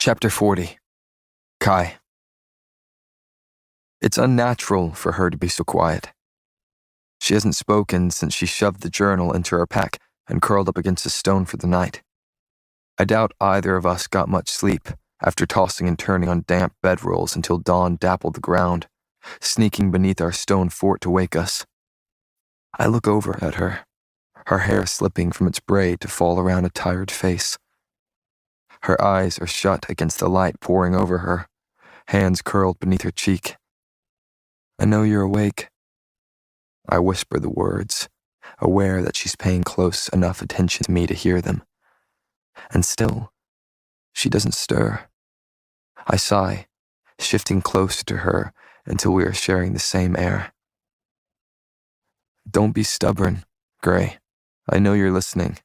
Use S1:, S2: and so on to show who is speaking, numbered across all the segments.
S1: Chapter 40. Kai. It's unnatural for her to be so quiet. She hasn't spoken since she shoved the journal into her pack and curled up against a stone for the night. I doubt either of us got much sleep after tossing and turning on damp bedrolls until dawn dappled the ground, sneaking beneath our stone fort to wake us. I look over at her hair slipping from its braid to fall around a tired face. Her eyes are shut against the light pouring over her, hands curled beneath her cheek. "I know you're awake." I whisper the words, aware that she's paying close enough attention to me to hear them. And still, she doesn't stir. I sigh, shifting closer to her until we are sharing the same air. "Don't be stubborn, Gray. I know you're listening."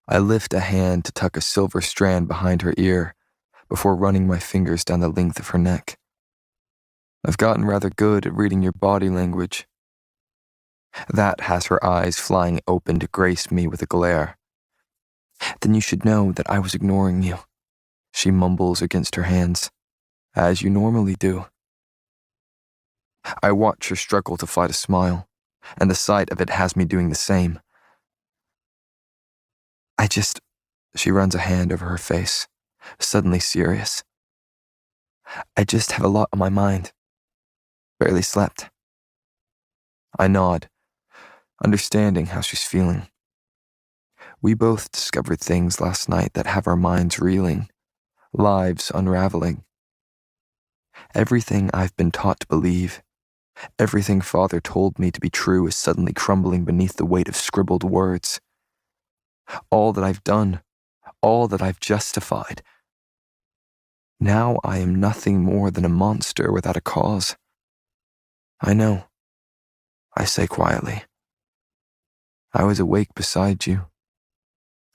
S1: I lift a hand to tuck a silver strand behind her ear before running my fingers down the length of her neck. "I've gotten rather good at reading your body language." That has her eyes flying open to grace me with a glare. "Then you should know that I was ignoring you," she mumbles against her hands, "as you normally do." I watch her struggle to fight a smile, and the sight of it has me doing the same. She runs a hand over her face, suddenly serious. "I just have a lot on my mind. Barely slept." I nod, understanding how she's feeling. We both discovered things last night that have our minds reeling, lives unraveling. Everything I've been taught to believe, everything Father told me to be true is suddenly crumbling beneath the weight of scribbled words. All that I've done, all that I've justified. Now I am nothing more than a monster without a cause. "I know," I say quietly. "I was awake beside you."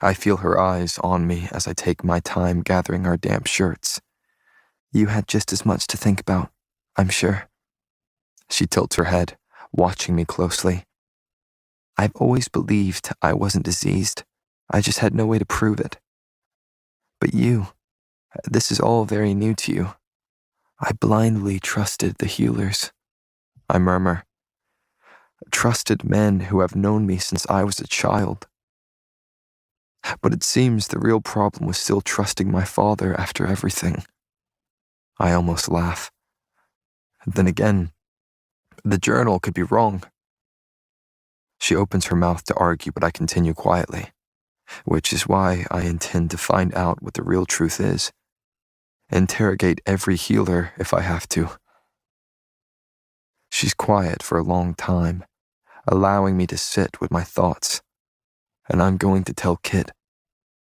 S1: I feel her eyes on me as I take my time gathering our damp shirts. "You had just as much to think about, I'm sure." She tilts her head, watching me closely. "I've always believed I wasn't diseased. I just had no way to prove it. But this is all very new to you. I blindly trusted the healers," I murmur. "Trusted men who have known me since I was a child. But it seems the real problem was still trusting my father after everything." I almost laugh. Then again, the journal could be wrong. She opens her mouth to argue, but I continue quietly, which is why I intend to find out what the real truth is. Interrogate every healer if I have to. She's quiet for a long time, allowing me to sit with my thoughts. And I'm going to tell Kit.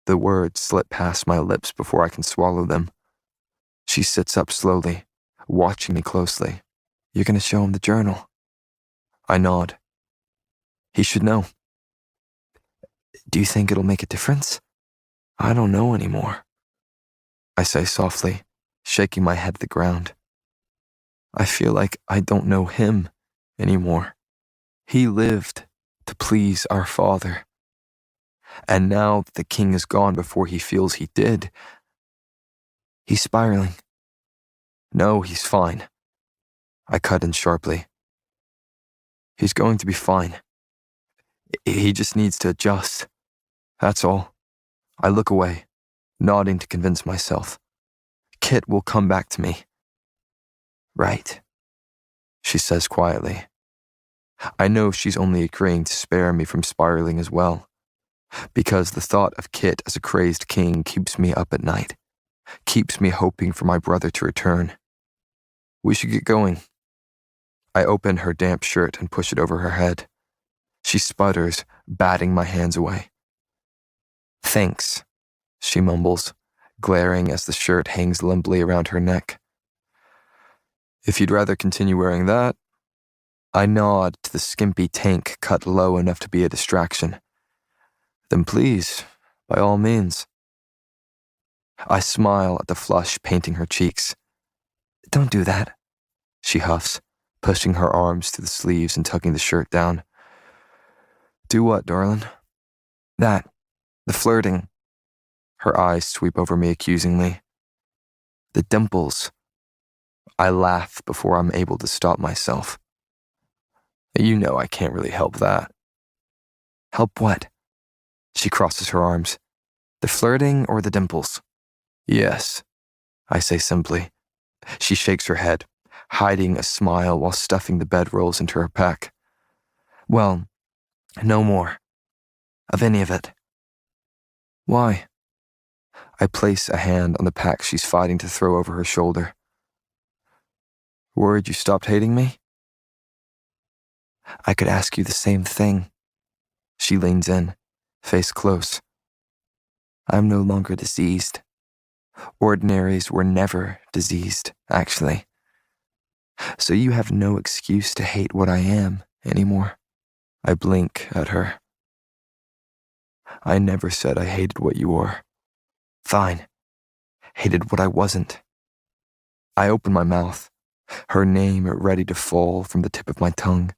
S1: The words slip past my lips before I can swallow them. She sits up slowly, watching me closely. "You're going to show him the journal?" I nod. "He should know." "Do you think it'll make a difference?" "I don't know anymore," I say softly, shaking my head at the ground. I feel like I don't know him anymore. He lived to please our Father. And now that the king is gone before he feels he did, he's spiraling. "No, he's fine." I cut in sharply. "He's going to be fine. He just needs to adjust. That's all." I look away, nodding to convince myself. "Kit will come back to me." "Right," she says quietly. I know she's only agreeing to spare me from spiraling as well, because the thought of Kit as a crazed king keeps me up at night, keeps me hoping for my brother to return. "We should get going." I open her damp shirt and push it over her head. She sputters, batting my hands away. "Thanks," she mumbles, glaring as the shirt hangs limply around her neck. "If you'd rather continue wearing that." I nod to the skimpy tank cut low enough to be a distraction. "Then please, by all means." I smile at the flush painting her cheeks. "Don't do that," she huffs, pushing her arms through the sleeves and tucking the shirt down. "Do what, darling?" "That. The flirting." Her eyes sweep over me accusingly. The dimples. I laugh before I'm able to stop myself. You know I can't really help that. Help what? She crosses her arms. The flirting or the dimples? Yes, I say simply. She shakes her head, hiding a smile while stuffing the bedrolls into her pack. Well, no more. Of any of it. Why? I place a hand on the pack she's fighting to throw over her shoulder. Worried you stopped hating me? I could ask you the same thing. She leans in, face close. I'm no longer diseased. Ordinaries were never diseased, actually. So you have no excuse to hate what I am anymore. I blink at her. I never said I hated what you were. Fine. Hated what I wasn't. I open my mouth, her name ready to fall from the tip of my tongue.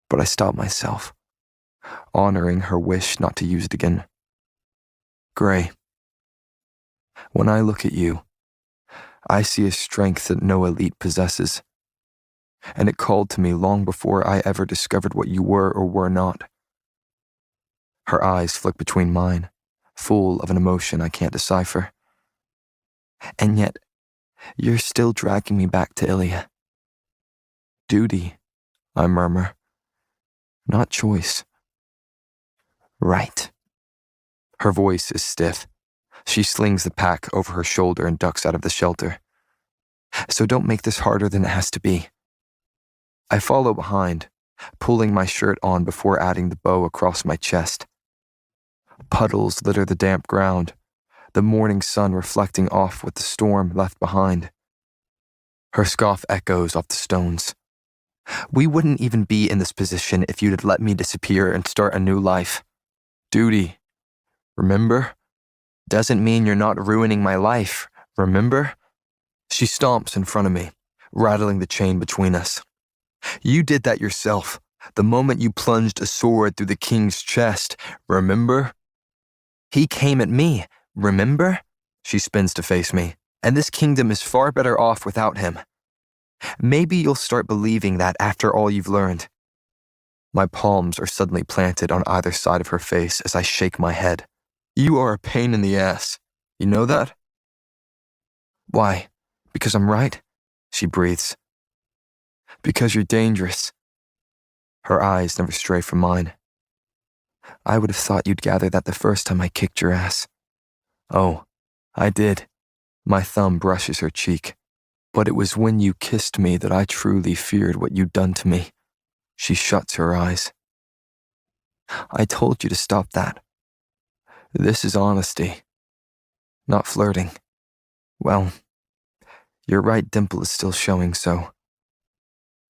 S1: But I stop myself, honoring her wish not to use it again. Gray. When I look at you, I see a strength that no elite possesses, and it called to me long before I ever discovered what you were or were not. Her eyes flick between mine, full of an emotion I can't decipher. And yet, you're still dragging me back to Ilya. Duty, I murmur. Not choice. Right. Her voice is stiff. She slings the pack over her shoulder and ducks out of the shelter. So don't make this harder than it has to be. I follow behind, pulling my shirt on before adding the bow across my chest. Puddles litter the damp ground, the morning sun reflecting off what the storm left behind. Her scoff echoes off the stones. We wouldn't even be in this position if you'd let me disappear and start a new life. Duty, remember? Doesn't mean you're not ruining my life, remember? She stomps in front of me, rattling the chain between us. You did that yourself, the moment you plunged a sword through the king's chest, remember? He came at me, remember? She spins to face me, and this kingdom is far better off without him. Maybe you'll start believing that after all you've learned. My palms are suddenly planted on either side of her face as I shake my head. You are a pain in the ass. You know that? Why? Because I'm right? She breathes. Because you're dangerous. Her eyes never stray from mine. I would have thought you'd gather that the first time I kicked your ass. Oh, I did. My thumb brushes her cheek. But it was when you kissed me that I truly feared what you'd done to me. She shuts her eyes. I told you to stop that. This is honesty. Not flirting. Well, your right dimple is still showing, so.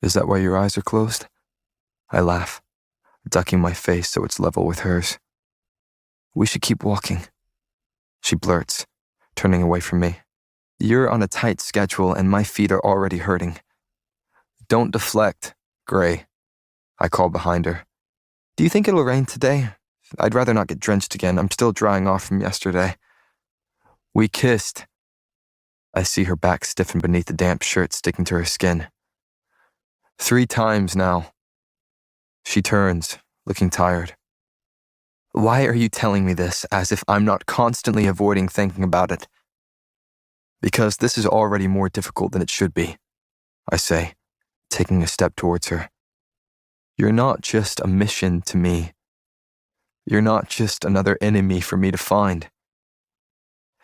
S1: Is that why your eyes are closed? I laugh, ducking my face so it's level with hers. We should keep walking. She blurts, turning away from me. You're on a tight schedule and my feet are already hurting. Don't deflect, Gray. I call behind her. Do you think it'll rain today? I'd rather not get drenched again. I'm still drying off from yesterday. We kissed. I see her back stiffen beneath the damp shirt sticking to her skin. 3 times now. She turns, looking tired. Why are you telling me this as if I'm not constantly avoiding thinking about it? Because this is already more difficult than it should be, I say, taking a step towards her. You're not just a mission to me. You're not just another enemy for me to find.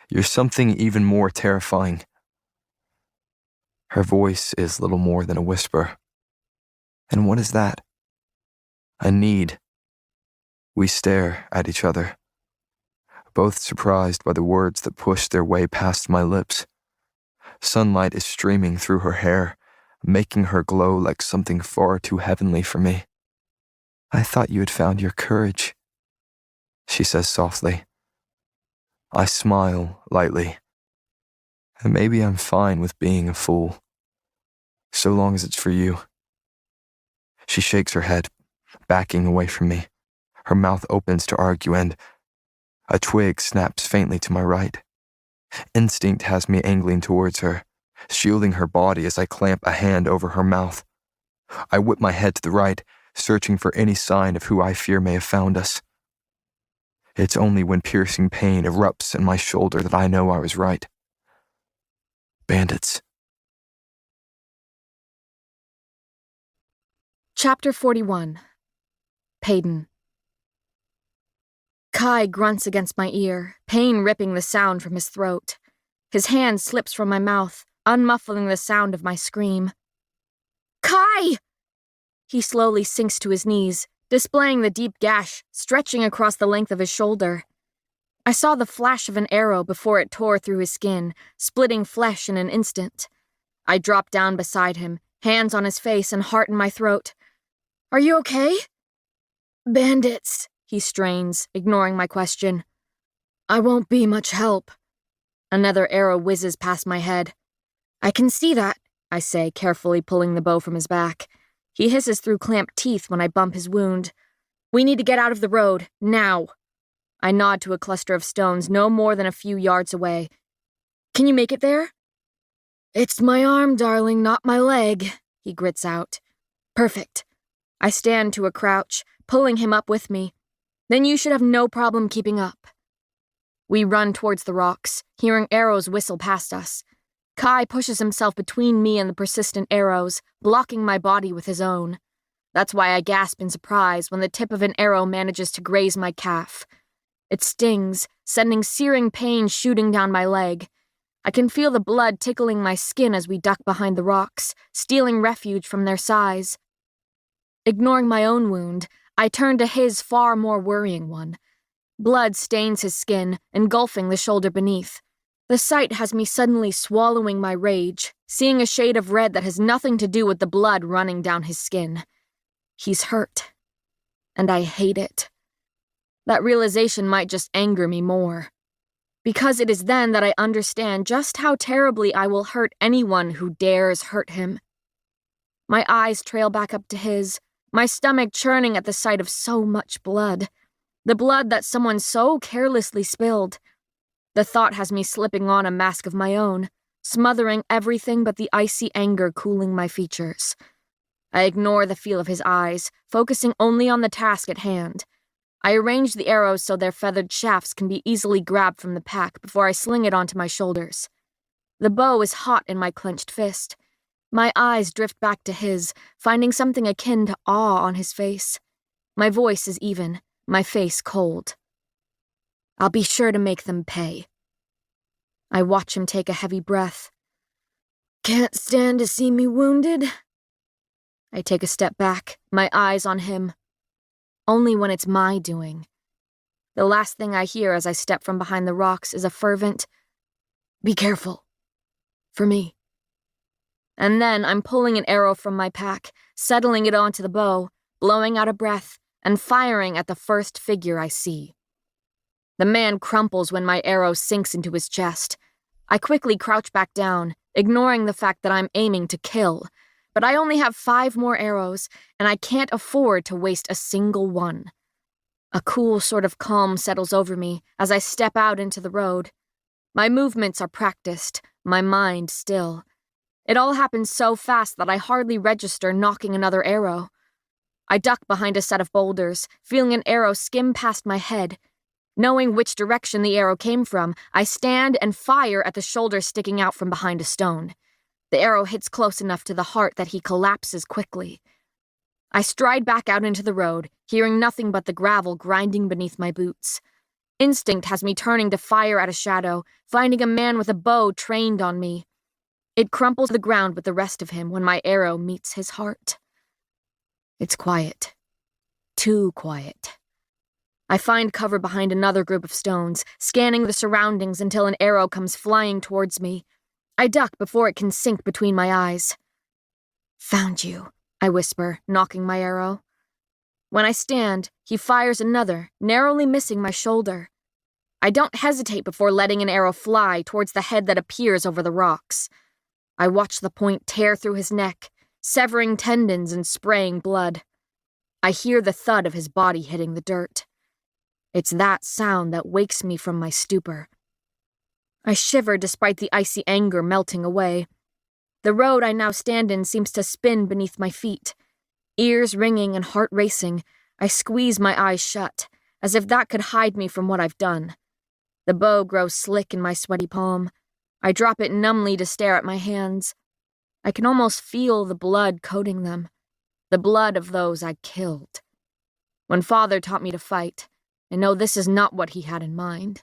S1: You're something even more terrifying. Her voice is little more than a whisper. And what is that? A need. We stare at each other, both surprised by the words that pushed their way past my lips. Sunlight is streaming through her hair, making her glow like something far too heavenly for me. I thought you had found your courage, she says softly. I smile lightly. And maybe I'm fine with being a fool, so long as it's for you. She shakes her head, backing away from me. Her mouth opens to argue and a twig snaps faintly to my right. Instinct has me angling towards her, shielding her body as I clamp a hand over her mouth. I whip my head to the right, searching for any sign of who I fear may have found us. It's only when piercing pain erupts in my shoulder that I know I was right. Bandits.
S2: Chapter 41. Payton. Kai grunts against my ear, pain ripping the sound from his throat. His hand slips from my mouth, unmuffling the sound of my scream. Kai! He slowly sinks to his knees, displaying the deep gash stretching across the length of his shoulder. I saw the flash of an arrow before it tore through his skin, splitting flesh in an instant. I dropped down beside him, hands on his face and heart in my throat. Are you okay? Bandits, he strains, ignoring my question. I won't be much help. Another arrow whizzes past my head. I can see that, I say, carefully pulling the bow from his back. He hisses through clamped teeth when I bump his wound. We need to get out of the road, now. I nod to a cluster of stones no more than a few yards away. Can you make it there? It's my arm, darling, not my leg, he grits out. Perfect. I stand to a crouch, pulling him up with me. Then you should have no problem keeping up. We run towards the rocks, hearing arrows whistle past us. Kai pushes himself between me and the persistent arrows, blocking my body with his own. That's why I gasp in surprise when the tip of an arrow manages to graze my calf. It stings, sending searing pain shooting down my leg. I can feel the blood tickling my skin as we duck behind the rocks, stealing refuge from their size. Ignoring my own wound, I turn to his far more worrying one. Blood stains his skin, engulfing the shoulder beneath. The sight has me suddenly swallowing my rage, seeing a shade of red that has nothing to do with the blood running down his skin. He's hurt, and I hate it. That realization might just anger me more. Because it is then that I understand just how terribly I will hurt anyone who dares hurt him. My eyes trail back up to his, my stomach churning at the sight of so much blood. The blood that someone so carelessly spilled. The thought has me slipping on a mask of my own, smothering everything but the icy anger cooling my features. I ignore the feel of his eyes, focusing only on the task at hand. I arrange the arrows so their feathered shafts can be easily grabbed from the pack before I sling it onto my shoulders. The bow is hot in my clenched fist. My eyes drift back to his, finding something akin to awe on his face. My voice is even, my face cold. I'll be sure to make them pay. I watch him take a heavy breath. Can't stand to see me wounded? I take a step back, my eyes on him. Only when it's my doing. The last thing I hear as I step from behind the rocks is a fervent, "Be careful." For me. And then I'm pulling an arrow from my pack, settling it onto the bow, blowing out a breath, and firing at the first figure I see. The man crumples when my arrow sinks into his chest. I quickly crouch back down, ignoring the fact that I'm aiming to kill. But I only have 5 more arrows, and I can't afford to waste a single one. A cool sort of calm settles over me as I step out into the road. My movements are practiced, my mind still. It all happens so fast that I hardly register knocking another arrow. I duck behind a set of boulders, feeling an arrow skim past my head. Knowing which direction the arrow came from, I stand and fire at the shoulder sticking out from behind a stone. The arrow hits close enough to the heart that he collapses quickly. I stride back out into the road, hearing nothing but the gravel grinding beneath my boots. Instinct has me turning to fire at a shadow, finding a man with a bow trained on me. It crumples the ground with the rest of him when my arrow meets his heart. It's quiet. Too quiet. I find cover behind another group of stones, scanning the surroundings until an arrow comes flying towards me. I duck before it can sink between my eyes. Found you, I whisper, knocking my arrow. When I stand, he fires another, narrowly missing my shoulder. I don't hesitate before letting an arrow fly towards the head that appears over the rocks. I watch the point tear through his neck, severing tendons and spraying blood. I hear the thud of his body hitting the dirt. It's that sound that wakes me from my stupor. I shiver despite the icy anger melting away. The road I now stand in seems to spin beneath my feet. Ears ringing and heart racing, I squeeze my eyes shut, as if that could hide me from what I've done. The bow grows slick in my sweaty palm. I drop it numbly to stare at my hands. I can almost feel the blood coating them, the blood of those I killed. When Father taught me to fight, I know this is not what he had in mind.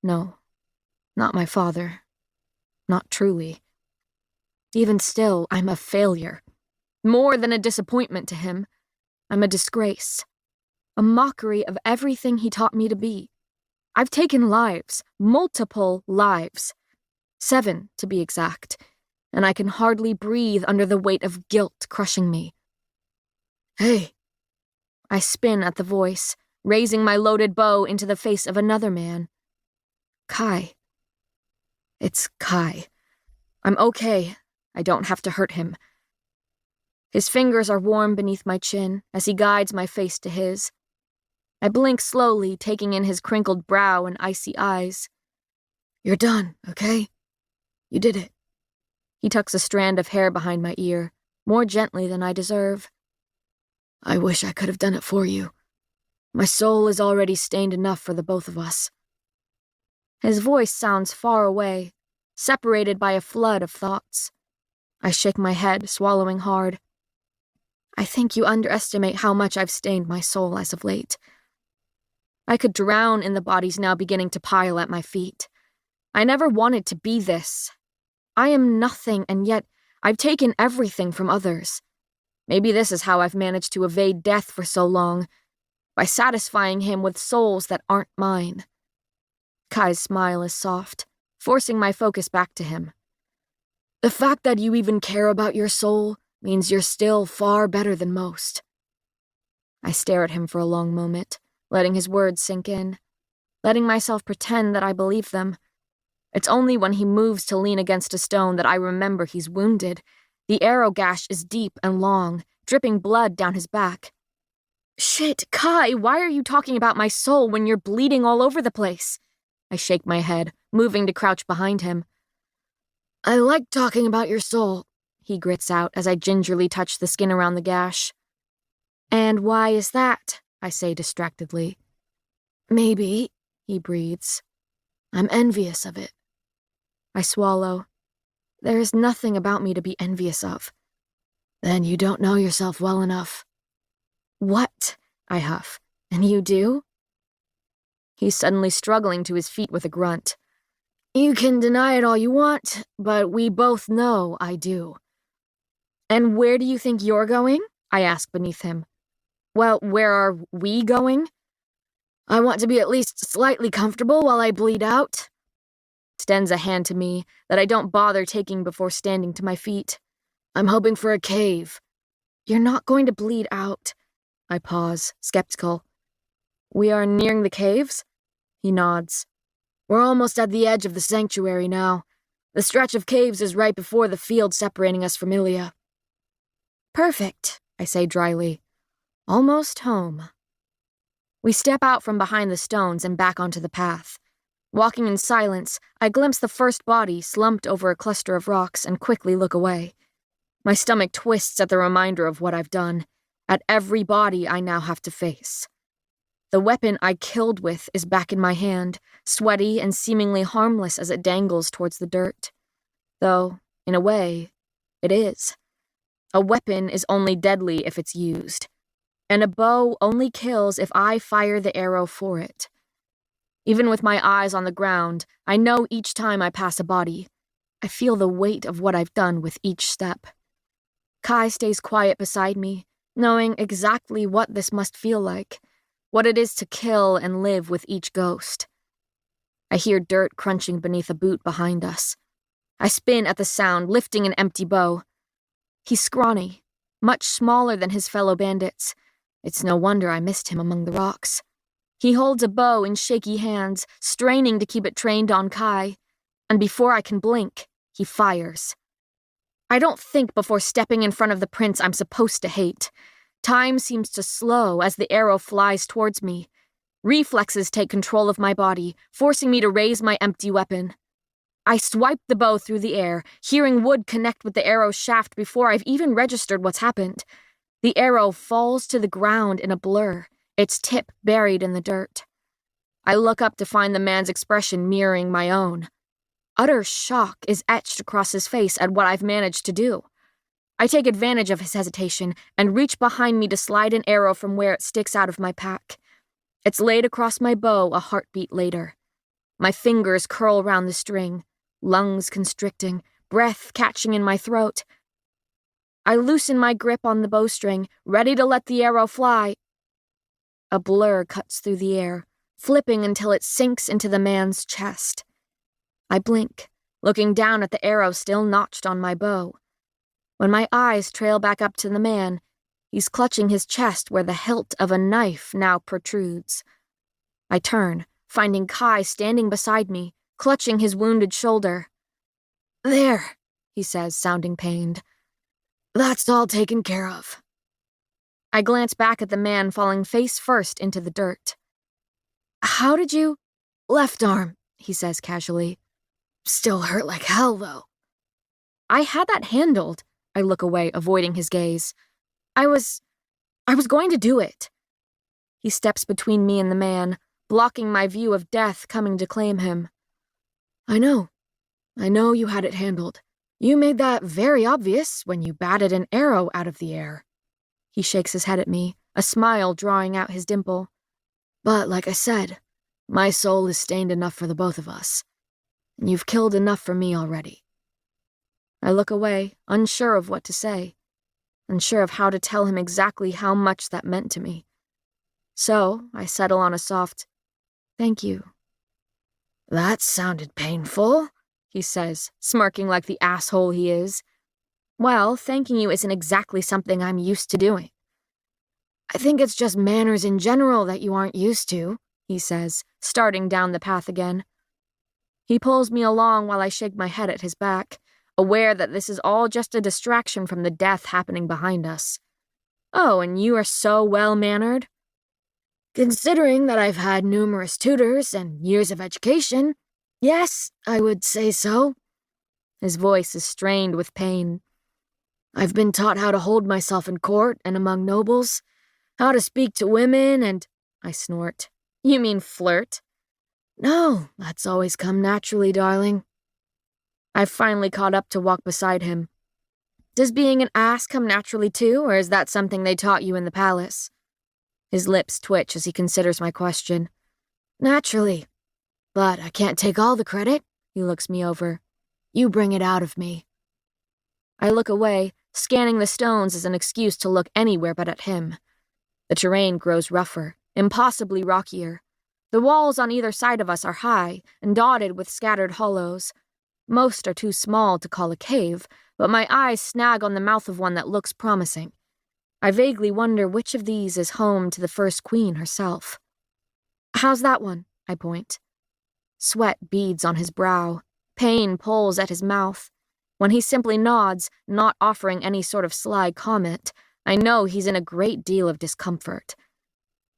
S2: No, not my father. Not truly. Even still, I'm a failure. More than a disappointment to him. I'm a disgrace. A mockery of everything he taught me to be. I've taken lives, multiple lives. 7, to be exact, and I can hardly breathe under the weight of guilt crushing me. Hey. I spin at the voice, raising my loaded bow into the face of another man. Kai. It's Kai. I'm okay. I don't have to hurt him. His fingers are warm beneath my chin as he guides my face to his. I blink slowly, taking in his crinkled brow and icy eyes. You're done, okay? You did it. He tucks a strand of hair behind my ear, more gently than I deserve. I wish I could have done it for you. My soul is already stained enough for the both of us. His voice sounds far away, separated by a flood of thoughts. I shake my head, swallowing hard. I think you underestimate how much I've stained my soul as of late. I could drown in the bodies now beginning to pile at my feet. I never wanted to be this. I am nothing, and yet I've taken everything from others. Maybe this is how I've managed to evade death for so long, by satisfying him with souls that aren't mine. Kai's smile is soft, forcing my focus back to him. The fact that you even care about your soul means you're still far better than most. I stare at him for a long moment, letting his words sink in, letting myself pretend that I believe them. It's only when he moves to lean against a stone that I remember he's wounded. The arrow gash is deep and long, dripping blood down his back. Shit, Kai, why are you talking about my soul when you're bleeding all over the place? I shake my head, moving to crouch behind him. I like talking about your soul, he grits out as I gingerly touch the skin around the gash. And why is that? I say distractedly. Maybe, he breathes. I'm envious of it. I swallow. There is nothing about me to be envious of. Then you don't know yourself well enough. What? I huff. And you do? He's suddenly struggling to his feet with a grunt. You can deny it all you want, but we both know I do. And where do you think you're going? I ask beneath him. Well, where are we going? I want to be at least slightly comfortable while I bleed out. Extends a hand to me that I don't bother taking before standing to my feet. I'm hoping for a cave. You're not going to bleed out. I pause, skeptical. We are nearing the caves? He nods. We're almost at the edge of the sanctuary now. The stretch of caves is right before the field separating us from Ilya. Perfect, I say dryly. Almost home. We step out from behind the stones and back onto the path. Walking in silence, I glimpse the first body slumped over a cluster of rocks and quickly look away. My stomach twists at the reminder of what I've done, at every body I now have to face. The weapon I killed with is back in my hand, sweaty and seemingly harmless as it dangles towards the dirt. Though, in a way, it is. A weapon is only deadly if it's used, and a bow only kills if I fire the arrow for it. Even with my eyes on the ground, I know each time I pass a body. I feel the weight of what I've done with each step. Kai stays quiet beside me, knowing exactly what this must feel like, what it is to kill and live with each ghost. I hear dirt crunching beneath a boot behind us. I spin at the sound, lifting an empty bow. He's scrawny, much smaller than his fellow bandits. It's no wonder I missed him among the rocks. He holds a bow in shaky hands, straining to keep it trained on Kai, and before I can blink, he fires. I don't think before stepping in front of the prince I'm supposed to hate. Time seems to slow as the arrow flies towards me. Reflexes take control of my body, forcing me to raise my empty weapon. I swipe the bow through the air, hearing wood connect with the arrow's shaft before I've even registered what's happened. The arrow falls to the ground in a blur, its tip buried in the dirt. I look up to find the man's expression mirroring my own. Utter shock is etched across his face at what I've managed to do. I take advantage of his hesitation and reach behind me to slide an arrow from where it sticks out of my pack. It's laid across my bow a heartbeat later. My fingers curl round the string, lungs constricting, breath catching in my throat. I loosen my grip on the bowstring, ready to let the arrow fly. A blur cuts through the air, flipping until it sinks into the man's chest. I blink, looking down at the arrow still notched on my bow. When my eyes trail back up to the man, he's clutching his chest where the hilt of a knife now protrudes. I turn, finding Kai standing beside me, clutching his wounded shoulder. "There," he says, sounding pained. "That's all taken care of." I glance back at the man falling face first into the dirt. "How did you—" "Left arm," he says casually. "Still hurt like hell, though." I had that handled. I look away, avoiding his gaze. I was going to do it. He steps between me and the man, blocking my view of death coming to claim him. I know you had it handled. You made that very obvious when you batted an arrow out of the air." He shakes his head at me, a smile drawing out his dimple. "But like I said, my soul is stained enough for the both of us. And you've killed enough for me already." I look away, unsure of what to say, unsure of how to tell him exactly how much that meant to me. So I settle on a soft, "Thank you." "That sounded painful," he says, smirking like the asshole he is. "Well, thanking you isn't exactly something I'm used to doing." "I think it's just manners in general that you aren't used to," he says, starting down the path again. He pulls me along while I shake my head at his back, aware that this is all just a distraction from the death happening behind us. "Oh, and you are so well-mannered?" "Considering that I've had numerous tutors and years of education, yes, I would say so." His voice is strained with pain. "I've been taught how to hold myself in court and among nobles, how to speak to women and—" I snort. "You mean flirt?" "No, that's always come naturally, darling." I've finally caught up to walk beside him. "Does being an ass come naturally too, or is that something they taught you in the palace?" His lips twitch as he considers my question. "Naturally. But I can't take all the credit." He looks me over. "You bring it out of me." I look away, scanning the stones as an excuse to look anywhere but at him. The terrain grows rougher, impossibly rockier. The walls on either side of us are high and dotted with scattered hollows. Most are too small to call a cave, but my eyes snag on the mouth of one that looks promising. I vaguely wonder which of these is home to the first queen herself. "How's that one?" I point. Sweat beads on his brow. Pain pulls at his mouth. When he simply nods, not offering any sort of sly comment, I know he's in a great deal of discomfort.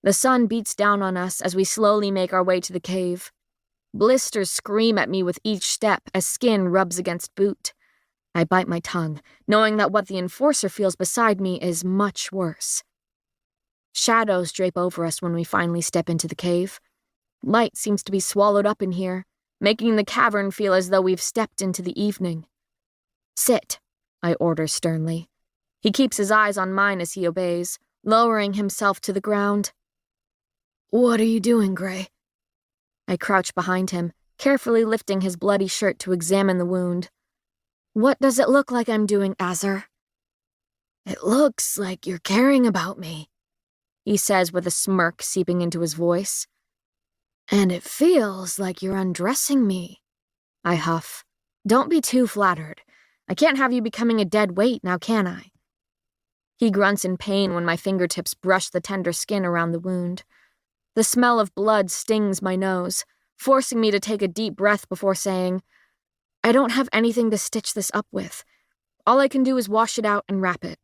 S2: The sun beats down on us as we slowly make our way to the cave. Blisters scream at me with each step as skin rubs against boot. I bite my tongue, knowing that what the enforcer feels beside me is much worse. Shadows drape over us when we finally step into the cave. Light seems to be swallowed up in here, making the cavern feel as though we've stepped into the evening. "Sit," I order sternly. He keeps his eyes on mine as he obeys, lowering himself to the ground. "What are you doing, Gray?" I crouch behind him, carefully lifting his bloody shirt to examine the wound. "What does it look like I'm doing, Azar?" "It looks like you're caring about me," he says with a smirk seeping into his voice. "And it feels like you're undressing me." I huff. "Don't be too flattered. I can't have you becoming a dead weight, now can I?" He grunts in pain when my fingertips brush the tender skin around the wound. The smell of blood stings my nose, forcing me to take a deep breath before saying, "I don't have anything to stitch this up with. All I can do is wash it out and wrap it."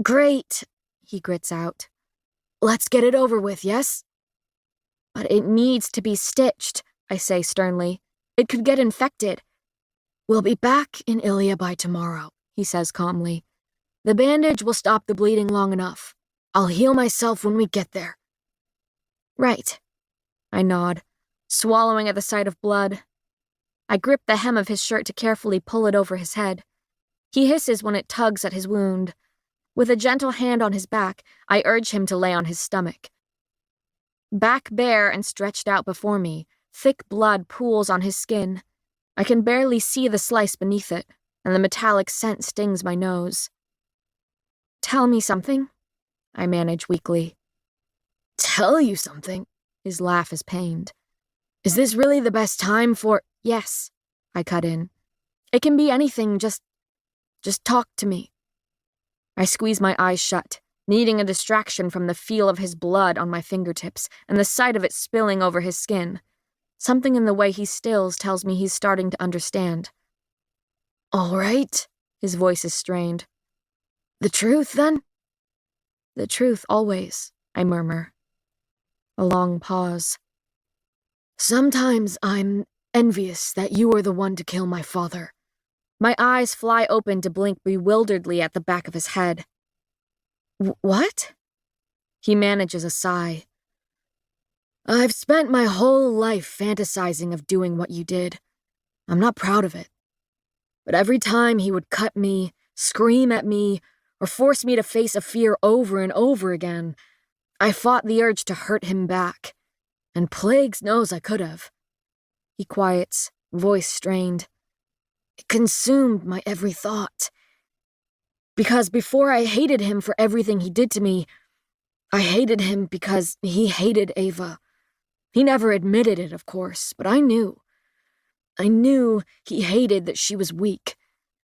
S2: "Great," he grits out. "Let's get it over with, yes?" "But it needs to be stitched," I say sternly. It could get infected. We'll be back in Ilya by tomorrow, he says calmly. The bandage will stop the bleeding long enough. I'll heal myself when we get there. Right. I nod, swallowing at the sight of blood. I grip the hem of his shirt to carefully pull it over his head. He hisses when it tugs at his wound. With a gentle hand on his back, I urge him to lay on his stomach. Back bare and stretched out before me, thick blood pools on his skin. I can barely see the slice beneath it, and the metallic scent stings my nose. Tell me something, I manage weakly. Tell you something? His laugh is pained. Is this really the best time for— Yes, I cut in. It can be anything, just talk to me. I squeeze my eyes shut, needing a distraction from the feel of his blood on my fingertips and the sight of it spilling over his skin. Something in the way he stills tells me he's starting to understand. All right, his voice is strained. The truth, then? The truth, always, I murmur. A long pause. Sometimes I'm envious that you were the one to kill my father. My eyes fly open to blink bewilderedly at the back of his head. What? He manages a sigh. I've spent my whole life fantasizing of doing what you did. I'm not proud of it. But every time he would cut me, scream at me, or force me to face a fear over and over again, I fought the urge to hurt him back. And plagues knows I could have. He quiets, voice strained. It consumed my every thought. Because before I hated him for everything he did to me, I hated him because he hated Ava. He never admitted it, of course, but I knew. I knew he hated that she was weak,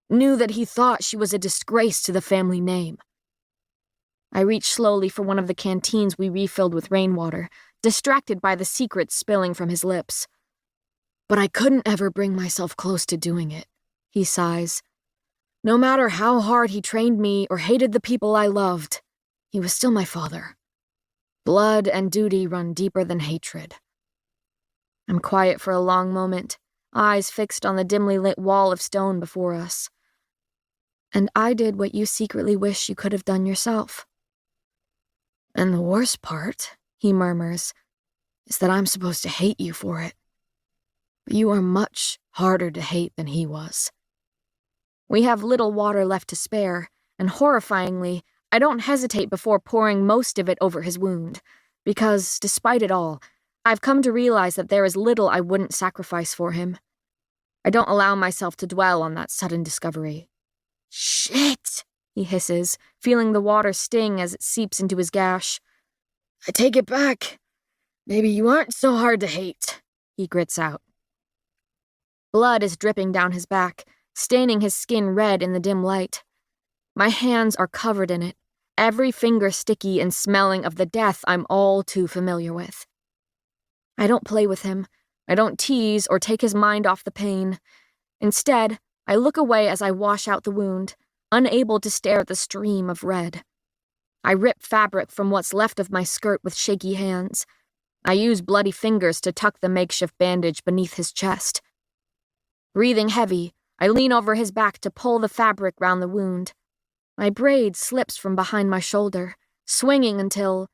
S2: knew that he thought she was a disgrace to the family name. I reached slowly for one of the canteens we refilled with rainwater, distracted by the secrets spilling from his lips. But I couldn't ever bring myself close to doing it, he sighs. No matter how hard he trained me or hated the people I loved, he was still my father. Blood and duty run deeper than hatred. I'm quiet for a long moment, eyes fixed on the dimly lit wall of stone before us. And I did what you secretly wish you could have done yourself. And the worst part, he murmurs, is that I'm supposed to hate you for it. But you are much harder to hate than he was. We have little water left to spare, and horrifyingly, I don't hesitate before pouring most of it over his wound, because, despite it all, I've come to realize that there is little I wouldn't sacrifice for him. I don't allow myself to dwell on that sudden discovery. Shit, he hisses, feeling the water sting as it seeps into his gash. I take it back. Maybe you aren't so hard to hate, he grits out. Blood is dripping down his back, staining his skin red in the dim light. My hands are covered in it, every finger sticky and smelling of the death I'm all too familiar with. I don't play with him. I don't tease or take his mind off the pain. Instead, I look away as I wash out the wound, unable to stare at the stream of red. I rip fabric from what's left of my skirt with shaky hands. I use bloody fingers to tuck the makeshift bandage beneath his chest. Breathing heavy, I lean over his back to pull the fabric round the wound. My braid slips from behind my shoulder, swinging until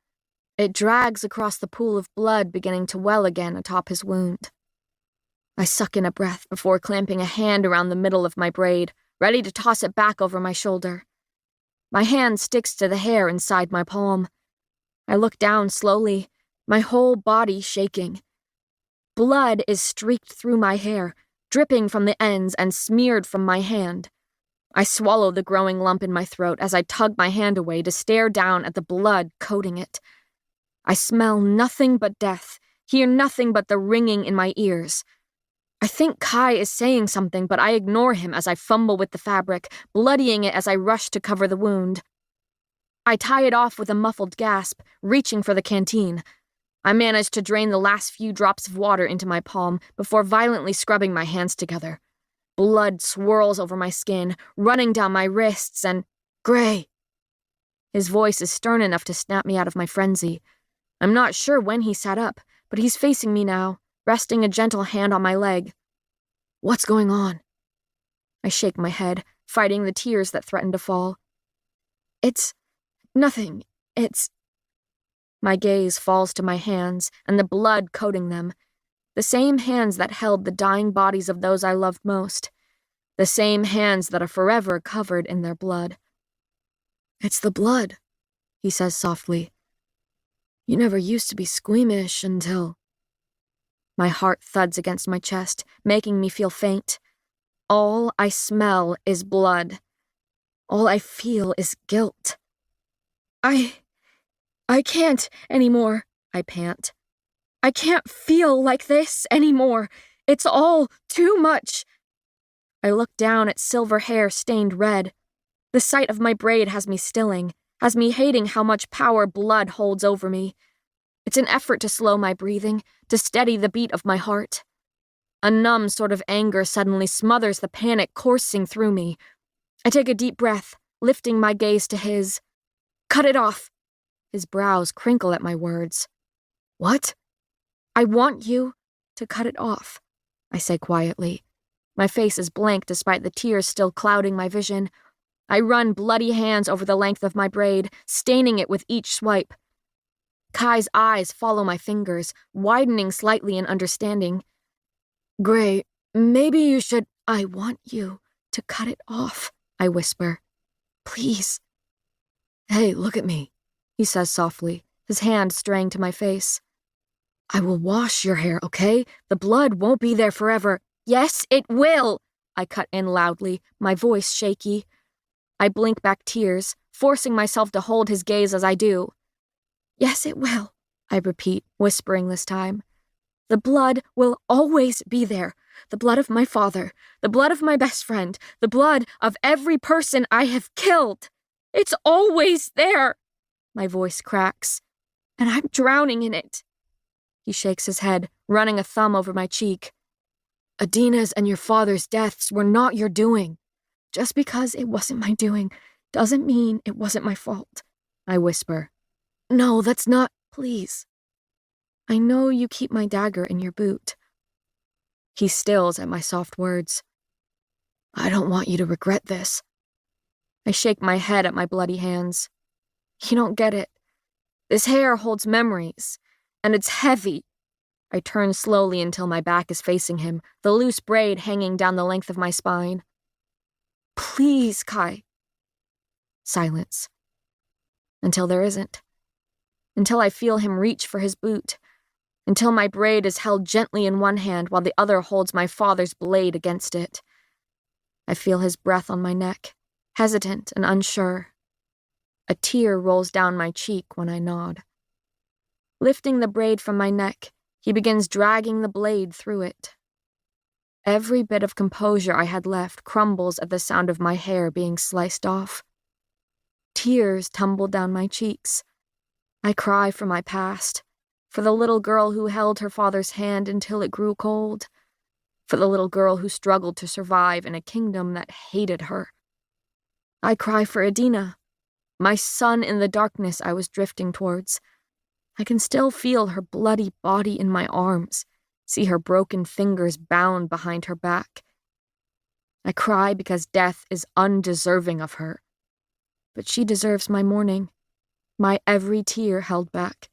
S2: it drags across the pool of blood beginning to well again atop his wound. I suck in a breath before clamping a hand around the middle of my braid, ready to toss it back over my shoulder. My hand sticks to the hair inside my palm. I look down slowly, my whole body shaking. Blood is streaked through my hair, dripping from the ends and smeared from my hand. I swallow the growing lump in my throat as I tug my hand away to stare down at the blood coating it. I smell nothing but death, hear nothing but the ringing in my ears. I think Kai is saying something, but I ignore him as I fumble with the fabric, bloodying it as I rush to cover the wound. I tie it off with a muffled gasp, reaching for the canteen. I manage to drain the last few drops of water into my palm before violently scrubbing my hands together. Blood swirls over my skin, running down my wrists, and— Gray! His voice is stern enough to snap me out of my frenzy. I'm not sure when he sat up, but he's facing me now, resting a gentle hand on my leg. What's going on? I shake my head, fighting the tears that threaten to fall. It's nothing. It's... My gaze falls to my hands and the blood coating them. The same hands that held the dying bodies of those I loved most. The same hands that are forever covered in their blood. It's the blood, he says softly. You never used to be squeamish until... My heart thuds against my chest, making me feel faint. All I smell is blood. All I feel is guilt. I can't anymore, I pant. I can't feel like this anymore. It's all too much. I look down at silver hair stained red. The sight of my braid has me stilling, has me hating how much power blood holds over me. It's an effort to slow my breathing, to steady the beat of my heart. A numb sort of anger suddenly smothers the panic coursing through me. I take a deep breath, lifting my gaze to his. Cut it off. His brows crinkle at my words. What? I want you to cut it off, I say quietly. My face is blank despite the tears still clouding my vision. I run bloody hands over the length of my braid, staining it with each swipe. Kai's eyes follow my fingers, widening slightly in understanding. Gray, maybe you should... I want you to cut it off, I whisper. Please. Hey, look at me, he says softly, his hand straying to my face. I will wash your hair, okay? The blood won't be there forever. Yes, it will, I cut in loudly, my voice shaky. I blink back tears, forcing myself to hold his gaze as I do. Yes, it will, I repeat, whispering this time. The blood will always be there. The blood of my father, the blood of my best friend, the blood of every person I have killed. It's always there. My voice cracks, and I'm drowning in it. He shakes his head, running a thumb over my cheek. Adina's and your father's deaths were not your doing. Just because it wasn't my doing doesn't mean it wasn't my fault, I whisper. No, that's not... Please. I know you keep my dagger in your boot. He stills at my soft words. I don't want you to regret this. I shake my head at my bloody hands. You don't get it. This hair holds memories, and it's heavy. I turn slowly until my back is facing him, the loose braid hanging down the length of my spine. Please, Kai. Silence. Until there isn't. Until I feel him reach for his boot. Until my braid is held gently in one hand while the other holds my father's blade against it. I feel his breath on my neck, hesitant and unsure. A tear rolls down my cheek when I nod. Lifting the braid from my neck, he begins dragging the blade through it. Every bit of composure I had left crumbles at the sound of my hair being sliced off. Tears tumble down my cheeks. I cry for my past, for the little girl who held her father's hand until it grew cold, for the little girl who struggled to survive in a kingdom that hated her. I cry for Adina, my son in the darkness I was drifting towards. I can still feel her bloody body in my arms, see her broken fingers bound behind her back. I cry because death is undeserving of her, but she deserves my mourning, my every tear held back.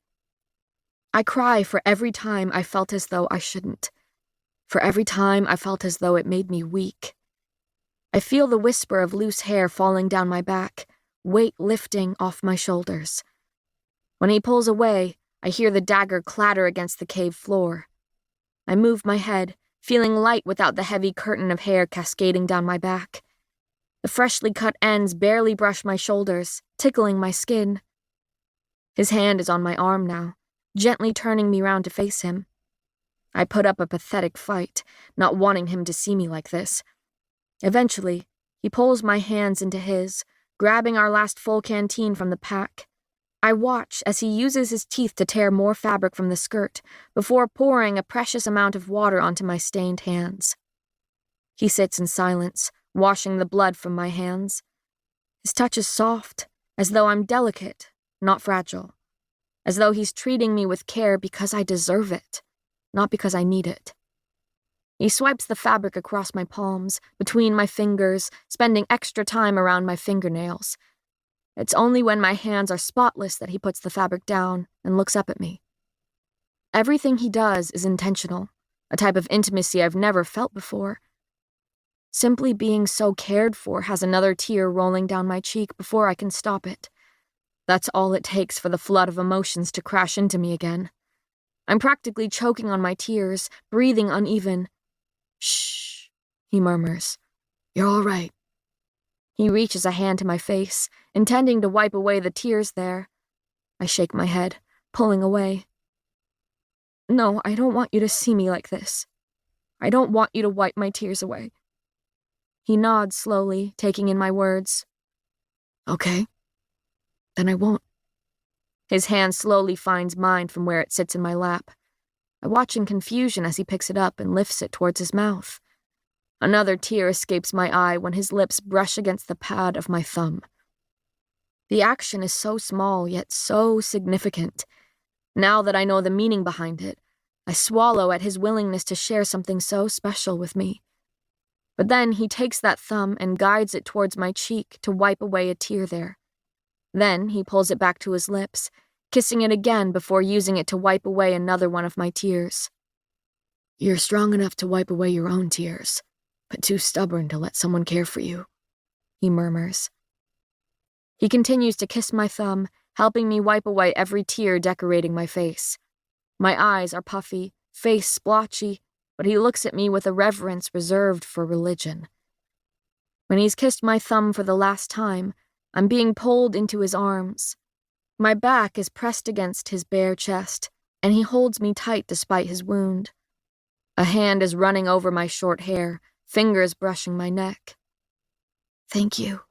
S2: I cry for every time I felt as though I shouldn't, for every time I felt as though it made me weak. I feel the whisper of loose hair falling down my back, weight lifting off my shoulders. When he pulls away, I hear the dagger clatter against the cave floor. I move my head, feeling light without the heavy curtain of hair cascading down my back. The freshly cut ends barely brush my shoulders, tickling my skin. His hand is on my arm now, gently turning me round to face him. I put up a pathetic fight, not wanting him to see me like this. Eventually, he pulls my hands into his, grabbing our last full canteen from the pack. I watch as he uses his teeth to tear more fabric from the skirt before pouring a precious amount of water onto my stained hands. He sits in silence, washing the blood from my hands. His touch is soft, as though I'm delicate, not fragile. As though he's treating me with care because I deserve it, not because I need it. He swipes the fabric across my palms, between my fingers, spending extra time around my fingernails. It's only when my hands are spotless that he puts the fabric down and looks up at me. Everything he does is intentional, a type of intimacy I've never felt before. Simply being so cared for has another tear rolling down my cheek before I can stop it. That's all it takes for the flood of emotions to crash into me again. I'm practically choking on my tears, breathing uneven. "Shh," he murmurs. "You're all right." He reaches a hand to my face, intending to wipe away the tears there. I shake my head, pulling away. "No, I don't want you to see me like this. I don't want you to wipe my tears away." He nods slowly, taking in my words. "Okay, then I won't." His hand slowly finds mine from where it sits in my lap. I watch in confusion as he picks it up and lifts it towards his mouth. Another tear escapes my eye when his lips brush against the pad of my thumb. The action is so small, yet so significant. Now that I know the meaning behind it, I swallow at his willingness to share something so special with me. But then he takes that thumb and guides it towards my cheek to wipe away a tear there. Then he pulls it back to his lips, kissing it again before using it to wipe away another one of my tears. "You're strong enough to wipe away your own tears, but too stubborn to let someone care for you," he murmurs. He continues to kiss my thumb, helping me wipe away every tear decorating my face. My eyes are puffy, face splotchy, but he looks at me with a reverence reserved for religion. When he's kissed my thumb for the last time, I'm being pulled into his arms. My back is pressed against his bare chest, and he holds me tight despite his wound. A hand is running over my short hair, fingers brushing my neck. "Thank you,"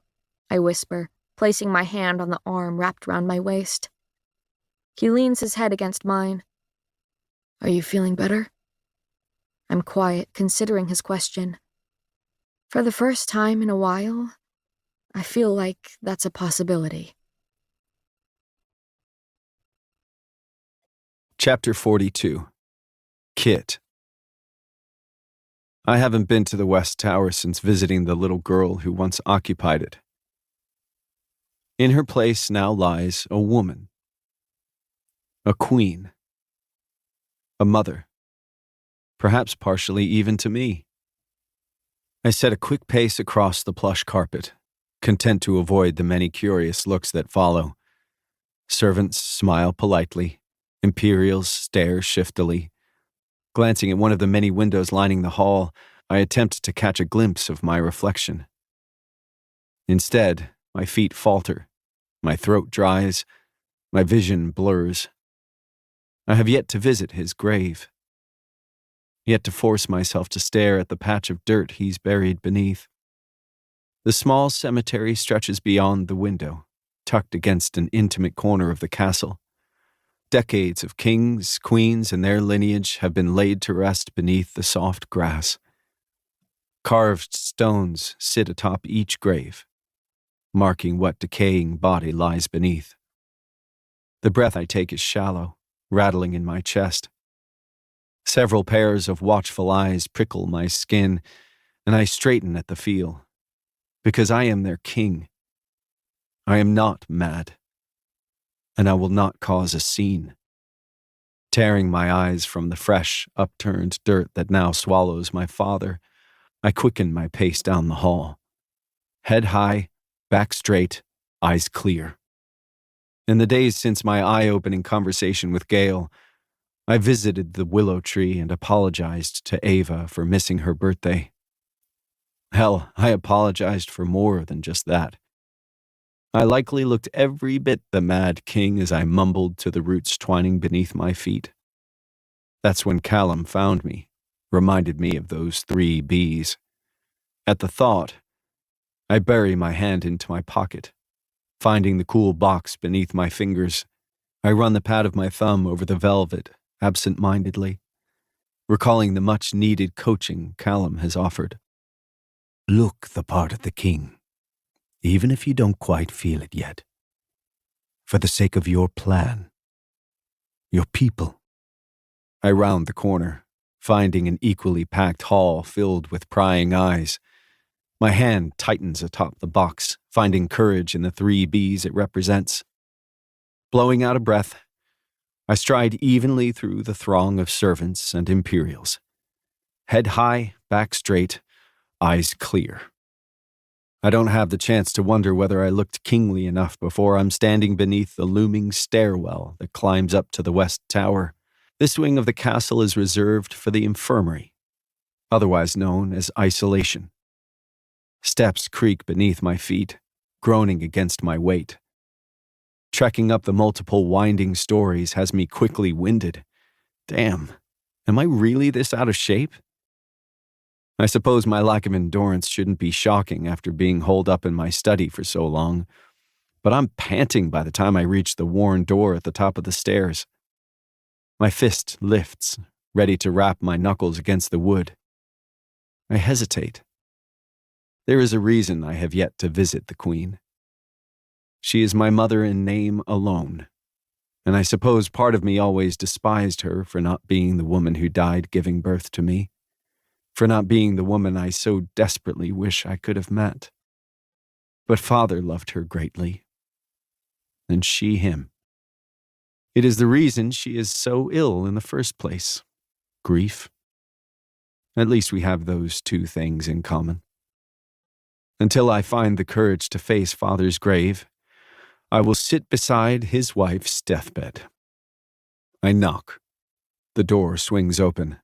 S2: I whisper, placing my hand on the arm wrapped around my waist. He leans his head against mine. "Are you feeling better?" I'm quiet, considering his question. For the first time in a while, I feel like that's a possibility.
S3: Chapter 42. Kit. I haven't been to the West Tower since visiting the little girl who once occupied it. In her place now lies a woman, a queen, a mother, perhaps partially even to me. I set a quick pace across the plush carpet, content to avoid the many curious looks that follow. Servants smile politely, Imperials stare shiftily. Glancing at one of the many windows lining the hall, I attempt to catch a glimpse of my reflection. Instead, my feet falter, my throat dries, my vision blurs. I have yet to visit his grave, yet to force myself to stare at the patch of dirt he's buried beneath. The small cemetery stretches beyond the window, tucked against an intimate corner of the castle. Decades of kings, queens, and their lineage have been laid to rest beneath the soft grass. Carved stones sit atop each grave, marking what decaying body lies beneath. The breath I take is shallow, rattling in my chest. Several pairs of watchful eyes prickle my skin, and I straighten at the feel, because I am their king. I am not mad, and I will not cause a scene. Tearing my eyes from the fresh, upturned dirt that now swallows my father, I quicken my pace down the hall. Head high, back straight, eyes clear. In the days since my eye-opening conversation with Gale, I visited the willow tree and apologized to Ava for missing her birthday. Hell, I apologized for more than just that. I likely looked every bit the Mad King as I mumbled to the roots twining beneath my feet. That's when Callum found me, reminded me of those 3 Bs. At the thought, I bury my hand into my pocket. Finding the cool box beneath my fingers, I run the pad of my thumb over the velvet, absent-mindedly, recalling the much-needed coaching Callum has offered. Look the part of the king, even if you don't quite feel it yet. For the sake of your plan, your people. I round the corner, finding an equally packed hall filled with prying eyes. My hand tightens atop the box, finding courage in the 3 B's it represents. Blowing out a breath, I stride evenly through the throng of servants and imperials. Head high, back straight, eyes clear. I don't have the chance to wonder whether I looked kingly enough before I'm standing beneath the looming stairwell that climbs up to the west tower. This wing of the castle is reserved for the infirmary, otherwise known as isolation. Steps creak beneath my feet, groaning against my weight. Trekking up the multiple winding stories has me quickly winded. Damn, am I really this out of shape? I suppose my lack of endurance shouldn't be shocking after being holed up in my study for so long, but I'm panting by the time I reach the worn door at the top of the stairs. My fist lifts, ready to rap my knuckles against the wood. I hesitate. There is a reason I have yet to visit the Queen. She is my mother in name alone, and I suppose part of me always despised her for not being the woman who died giving birth to me, for not being the woman I so desperately wish I could have met. But Father loved her greatly, and she him. It is the reason she is so ill in the first place. Grief. At least we have those 2 things in common. Until I find the courage to face Father's grave, I will sit beside his wife's deathbed. I knock. The door swings open.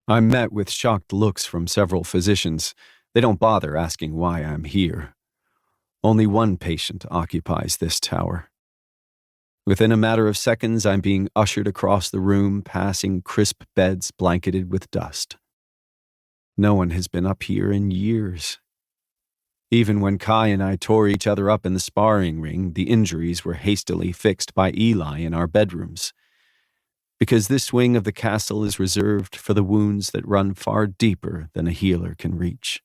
S3: I'm met with shocked looks from several physicians. They don't bother asking why I'm here. Only one patient occupies this tower. Within a matter of seconds, I'm being ushered across the room, passing crisp beds blanketed with dust. No one has been up here in years. Even when Kai and I tore each other up in the sparring ring, the injuries were hastily fixed by Eli in our bedrooms. Because this wing of the castle is reserved for the wounds that run far deeper than a healer can reach.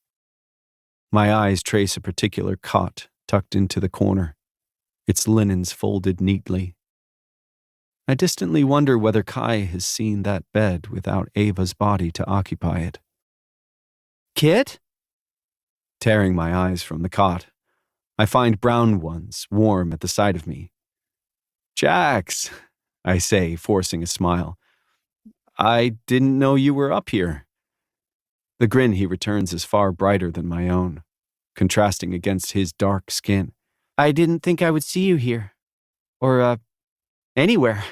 S3: My eyes trace a particular cot tucked into the corner, its linens folded neatly. I distantly wonder whether Kai has seen that bed without Ava's body to occupy it. Kit? Tearing my eyes from the cot, I find brown ones warm at the sight of me. Jax, I say, forcing a smile. I didn't know you were up here. The grin he returns is far brighter than my own, contrasting against his dark skin. I didn't think I would see you here. Or, anywhere.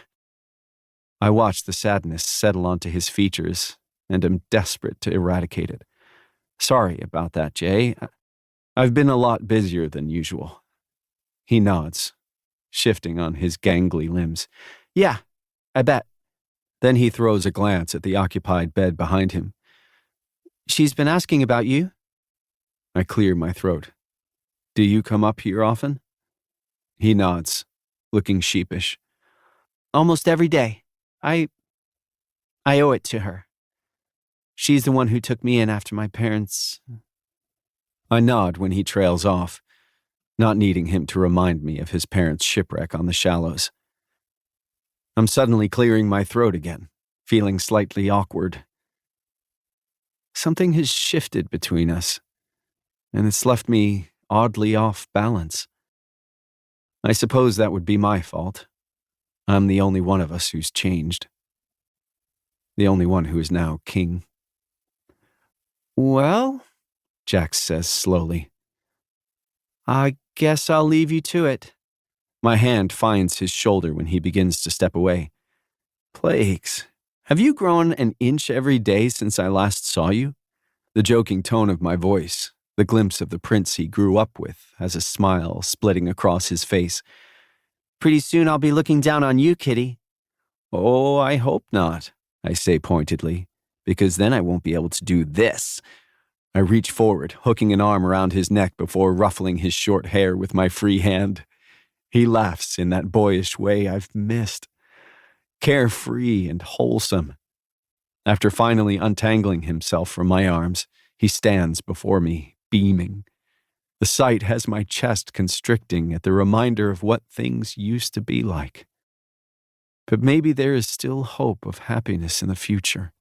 S3: I watch the sadness settle onto his features and am desperate to eradicate it. Sorry about that, Jay. I've been a lot busier than usual. He nods, shifting on his gangly limbs. Yeah, I bet. Then he throws a glance at the occupied bed behind him. She's been asking about you. I clear my throat. Do you come up here often? He nods, looking sheepish. Almost every day. I owe it to her. She's the one who took me in after my parents. I nod when he trails off, not needing him to remind me of his parents' shipwreck on the shallows. I'm suddenly clearing my throat again, feeling slightly awkward. Something has shifted between us, and it's left me oddly off balance. I suppose that would be my fault. I'm the only one of us who's changed. The only one who is now king. Well, Jax says slowly, I guess I'll leave you to it. My hand finds his shoulder when he begins to step away. Plagues, have you grown an inch every day since I last saw you? The joking tone of my voice, the glimpse of the prince he grew up with, has a smile splitting across his face. Pretty soon I'll be looking down on you, Kitty. Oh, I hope not, I say pointedly, because then I won't be able to do this. I reach forward, hooking an arm around his neck before ruffling his short hair with my free hand. He laughs in that boyish way I've missed. Carefree and wholesome. After finally untangling himself from my arms, he stands before me, beaming. The sight has my chest constricting at the reminder of what things used to be like. But maybe there is still hope of happiness in the future.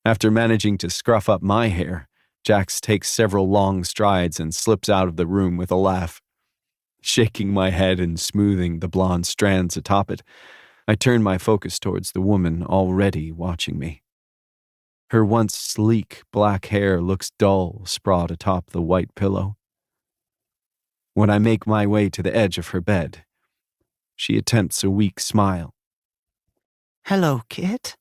S3: After managing to scruff up my hair, Jax takes several long strides and slips out of the room with a laugh. Shaking my head and smoothing the blonde strands atop it, I turn my focus towards the woman already watching me. Her once sleek black hair looks dull sprawled atop the white pillow. When I make my way to the edge of her bed, she attempts a weak smile.
S4: "Hello, Kit."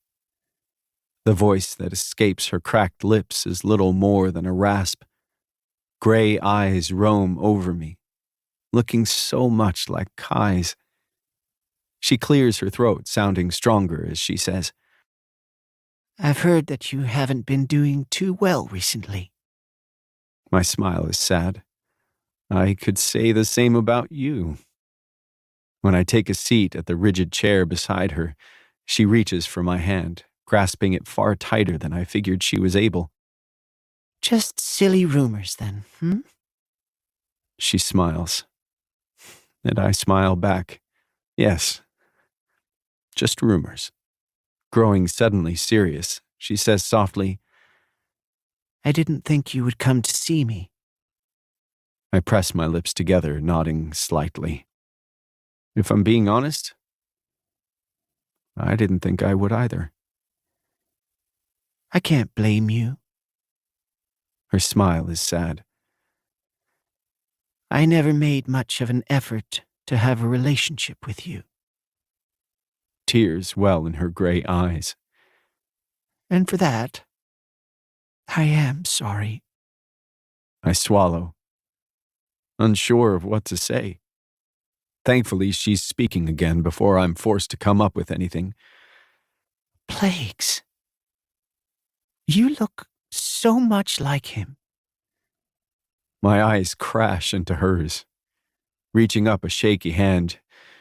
S3: The voice that escapes her cracked lips is little more than a rasp. Gray eyes roam over me, looking so much like Kai's. She clears her throat, sounding stronger as she says,
S4: "I've heard that you haven't been doing too well recently."
S3: My smile is sad. I could say the same about you. When I take a seat at the rigid chair beside her, she reaches for my hand, grasping it far tighter than I figured she was able.
S4: "Just silly rumors, then, hmm?"
S3: She smiles. And I smile back. Yes. Just rumors. Growing suddenly serious, she says softly,
S4: "I didn't think you would come to see me."
S3: I press my lips together, nodding slightly. If I'm being honest, I didn't think I would either.
S4: "I can't blame you.
S3: Her smile is sad.
S4: I never made much of an effort to have a relationship with you.
S3: Tears well in her gray eyes.
S4: And for that, I am sorry."
S3: I swallow, unsure of what to say. Thankfully, she's speaking again before I'm forced to come up with anything.
S4: "Plagues. You look so much like him."
S3: My eyes crash into hers. Reaching up a shaky hand,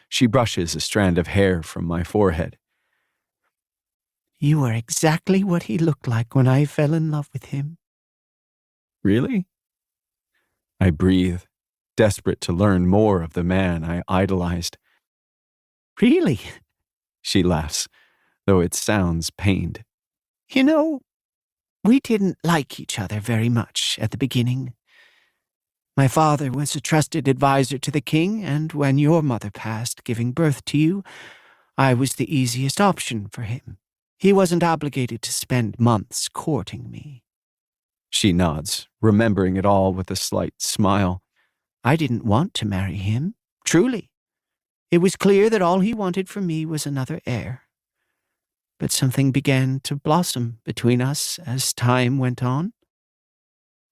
S3: she brushes a strand of hair from my forehead.
S4: "You are exactly what he looked like when I fell in love with him."
S3: Really? I breathe, desperate to learn more of the man I idolized.
S4: "Really?
S3: She laughs, though it sounds pained.
S4: You know, we didn't like each other very much at the beginning. My father was a trusted advisor to the king, and when your mother passed, giving birth to you, I was the easiest option for him. He wasn't obligated to spend months courting me."
S3: She nods, remembering it all with a slight smile.
S4: "I didn't want to marry him, truly. It was clear that all he wanted from me was another heir. But something began to blossom between us as time went on.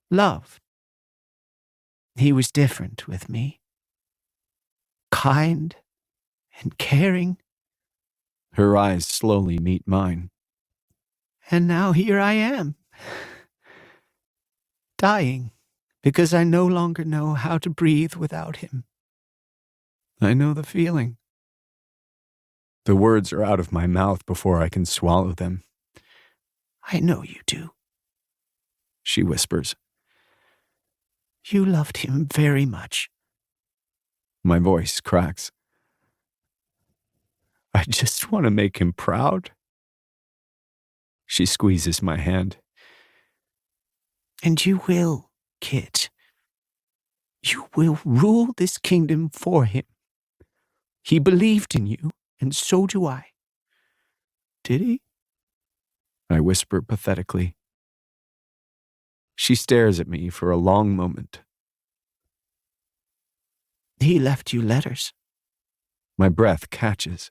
S4: Love. He was different with me. Kind and caring.
S3: Her eyes slowly meet mine.
S4: And now here I am. Dying because I no longer know how to breathe without him."
S3: I know the feeling. The words are out of my mouth before I can swallow them.
S4: "I know you do."
S3: She whispers.
S4: "You loved him very much."
S3: My voice cracks. I just want to make him proud. She squeezes my hand.
S4: "And you will, Kit. You will rule this kingdom for him. He believed in you, and so do I."
S3: Did he? I whisper pathetically. She stares at me for a long moment.
S4: "He left you letters."
S3: My breath catches,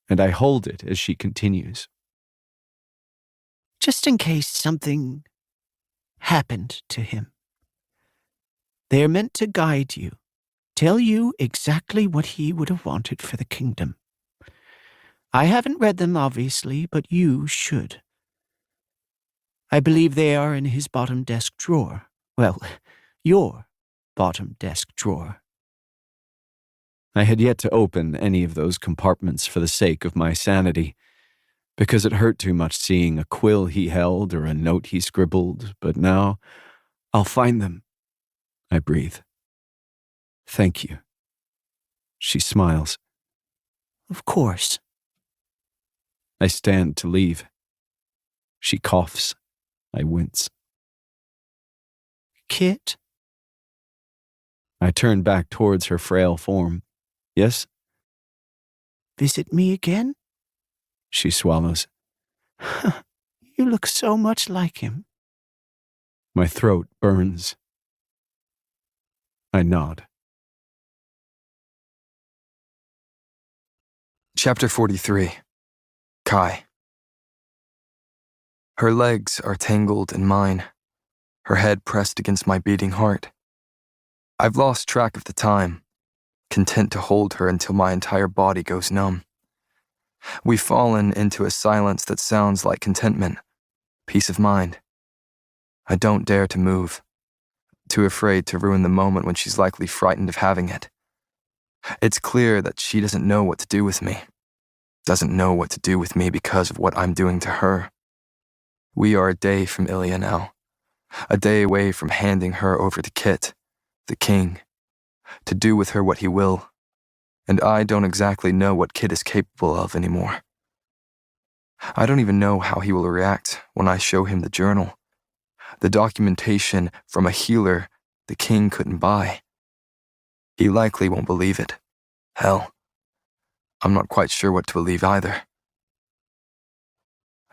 S3: and I hold it as she continues.
S4: "Just in case something happened to him. They are meant to guide you, tell you exactly what he would have wanted for the kingdom. I haven't read them, obviously, but you should. I believe they are in his bottom desk drawer. Well, your bottom desk drawer."
S3: I had yet to open any of those compartments for the sake of my sanity, because it hurt too much seeing a quill he held or a note he scribbled, but now I'll find them. I breathe. Thank you. She smiles.
S4: "Of course."
S3: I stand to leave. She coughs. I wince.
S4: Kit,
S3: I turn back towards her frail form. Yes?
S4: visit me again?
S3: She swallows.
S4: You look so much like him.
S3: My throat burns. I nod.
S1: Chapter 43. Kai. Her legs are tangled in mine, her head pressed against my beating heart. I've lost track of the time, content to hold her until my entire body goes numb. We've fallen into a silence that sounds like contentment, peace of mind. I don't dare to move, too afraid to ruin the moment when she's likely frightened of having it. It's clear that she doesn't know what to do with me, doesn't know what to do with me because of what I'm doing to her. We are a day from Ilya now, a day away from handing her over to Kit, the king, to do with her what he will, and I don't exactly know what Kit is capable of anymore. I don't even know how he will react when I show him the journal, the documentation from a healer the king couldn't buy. He likely won't believe it. Hell, I'm not quite sure what to believe either.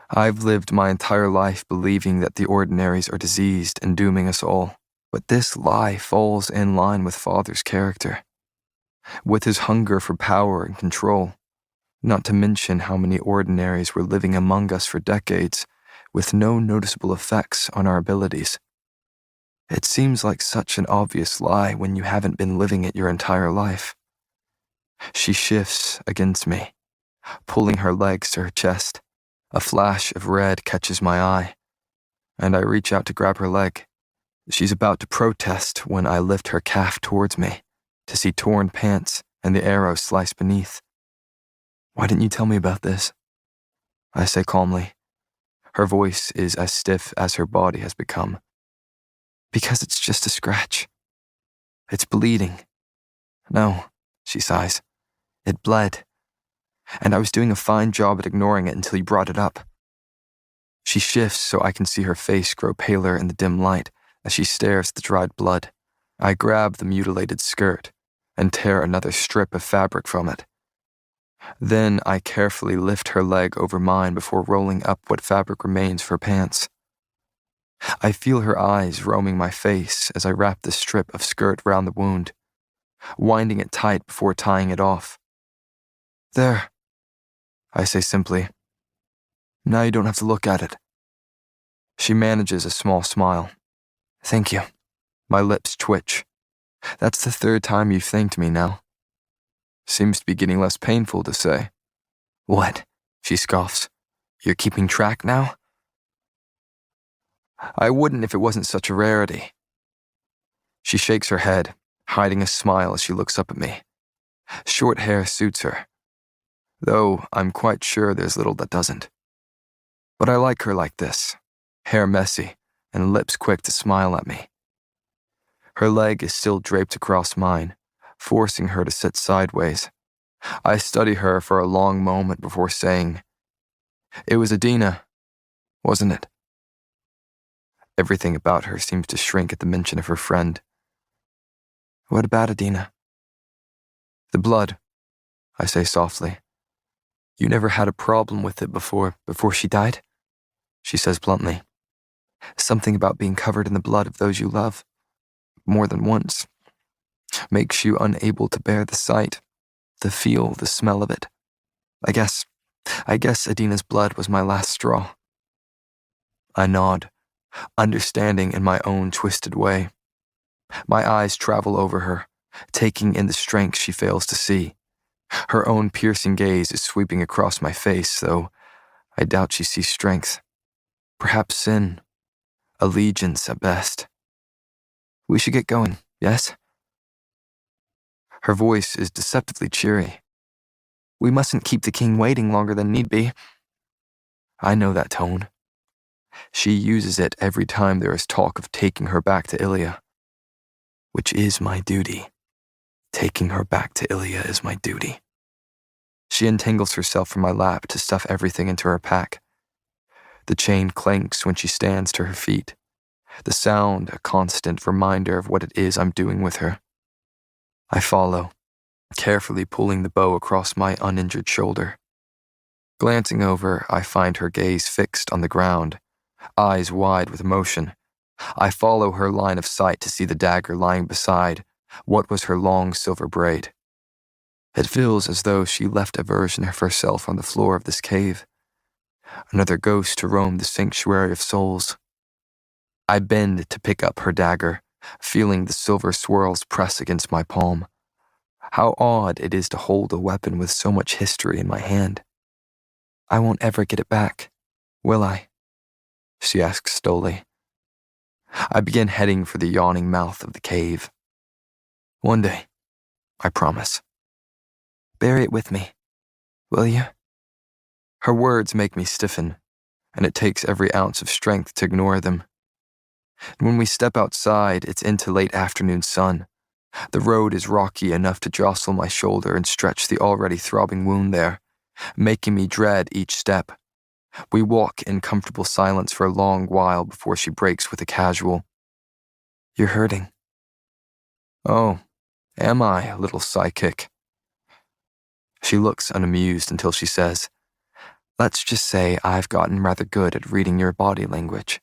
S1: I've lived my entire life believing that the ordinaries are diseased and dooming us all, but this lie falls in line with Father's character, with his hunger for power and control, not to mention how many ordinaries were living among us for decades with no noticeable effects on our abilities. It seems like such an obvious lie when you haven't been living it your entire life. She shifts against me, pulling her legs to her chest. A flash of red catches my eye, and I reach out to grab her leg. She's about to protest when I lift her calf towards me, to see torn pants and the arrow sliced beneath. Why didn't you tell me about this? I say calmly. Her voice is as stiff as her body has become. Because it's just a scratch. It's bleeding. No, she sighs. It bled. And I was doing a fine job at ignoring it until you brought it up. She shifts so I can see her face grow paler in the dim light as she stares at the dried blood. I grab the mutilated skirt and tear another strip of fabric from it. Then I carefully lift her leg over mine before rolling up what fabric remains of her pants. I feel her eyes roaming my face as I wrap the strip of skirt round the wound, winding it tight before tying it off. There, I say simply. Now you don't have to look at it. She manages a small smile. Thank you. My lips twitch. That's the third time you've thanked me now. Seems to be getting less painful to say. What? She scoffs. You're keeping track now? I wouldn't if it wasn't such a rarity. She shakes her head, hiding a smile as she looks up at me. Short hair suits her, though I'm quite sure there's little that doesn't. But I like her like this, hair messy and lips quick to smile at me. Her leg is still draped across mine, forcing her to sit sideways. I study her for a long moment before saying, It was Adina, wasn't it? Everything about her seems to shrink at the mention of her friend. What about Adina? The blood, I say softly. You never had a problem with it before she died? She says bluntly. Something about being covered in the blood of those you love, more than once, makes you unable to bear the sight, the feel, the smell of it. I guess Adina's blood was my last straw. I nod, understanding in my own twisted way. My eyes travel over her, taking in the strength she fails to see. Her own piercing gaze is sweeping across my face, though I doubt she sees strength. Perhaps sin, allegiance at best. We should get going, yes? Her voice is deceptively cheery. We mustn't keep the king waiting longer than need be. I know that tone. She uses it every time there is talk of taking her back to Ilya. Which is my duty. Taking her back to Ilya is my duty. She untangles herself from my lap to stuff everything into her pack. The chain clanks when she stands to her feet, the sound a constant reminder of what it is I'm doing with her. I follow, carefully pulling the bow across my uninjured shoulder. Glancing over, I find her gaze fixed on the ground, eyes wide with emotion. I follow her line of sight to see the dagger lying beside what was her long silver braid. It feels as though she left a version of herself on the floor of this cave, another ghost to roam the sanctuary of souls. I bend to pick up her dagger, feeling the silver swirls press against my palm. How odd it is to hold a weapon with so much history in my hand. I won't ever get it back, will I? She asks dully. I begin heading for the yawning mouth of the cave. One day, I promise. Bury it with me, will you? Her words make me stiffen, and it takes every ounce of strength to ignore them. When we step outside, it's into late afternoon sun. The road is rocky enough to jostle my shoulder and stretch the already throbbing wound there, making me dread each step. We walk in comfortable silence for a long while before she breaks with a casual, "You're hurting." "Oh, am I, little psychic?" She looks unamused until she says, "Let's just say I've gotten rather good at reading your body language."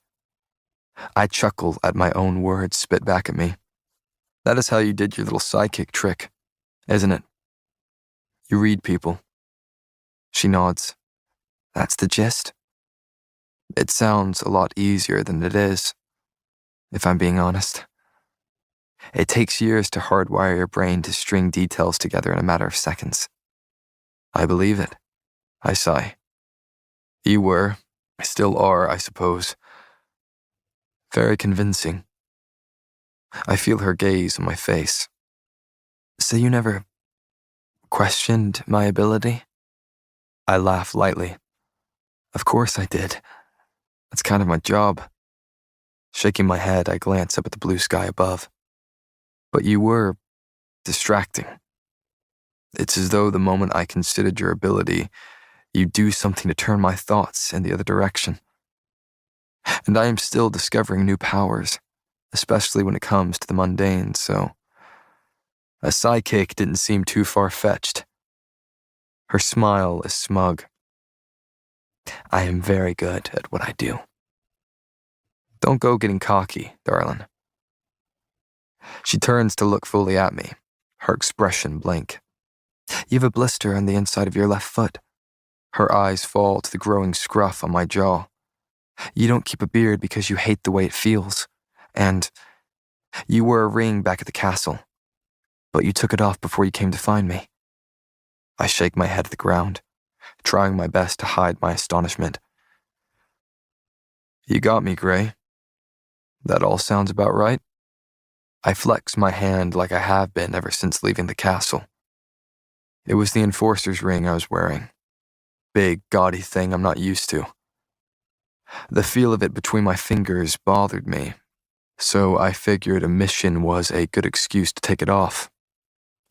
S1: I chuckle at my own words spit back at me. That is how you did your little psychic trick, isn't it? You read people. She nods. That's the gist. It sounds a lot easier than it is, if I'm being honest. It takes years to hardwire your brain to string details together in a matter of seconds. I believe it. I sigh. You were, still are, I suppose. Very convincing. I feel her gaze on my face. So you never questioned my ability? I laugh lightly. Of course I did. That's kind of my job. Shaking my head, I glance up at the blue sky above. But you were distracting. It's as though the moment I considered your ability, you do something to turn my thoughts in the other direction. And I am still discovering new powers, especially when it comes to the mundane, so a sidekick didn't seem too far-fetched. Her smile is smug. I am very good at what I do. Don't go getting cocky, darling. She turns to look fully at me, her expression blank. You have a blister on the inside of your left foot. Her eyes fall to the growing scruff on my jaw. You don't keep a beard because you hate the way it feels. And you wore a ring back at the castle, but you took it off before you came to find me. I shake my head at the ground, trying my best to hide my astonishment. You got me, Gray. That all sounds about right. I flex my hand like I have been ever since leaving the castle. It was the enforcer's ring I was wearing. Big, gaudy thing I'm not used to. The feel of it between my fingers bothered me, so I figured a mission was a good excuse to take it off.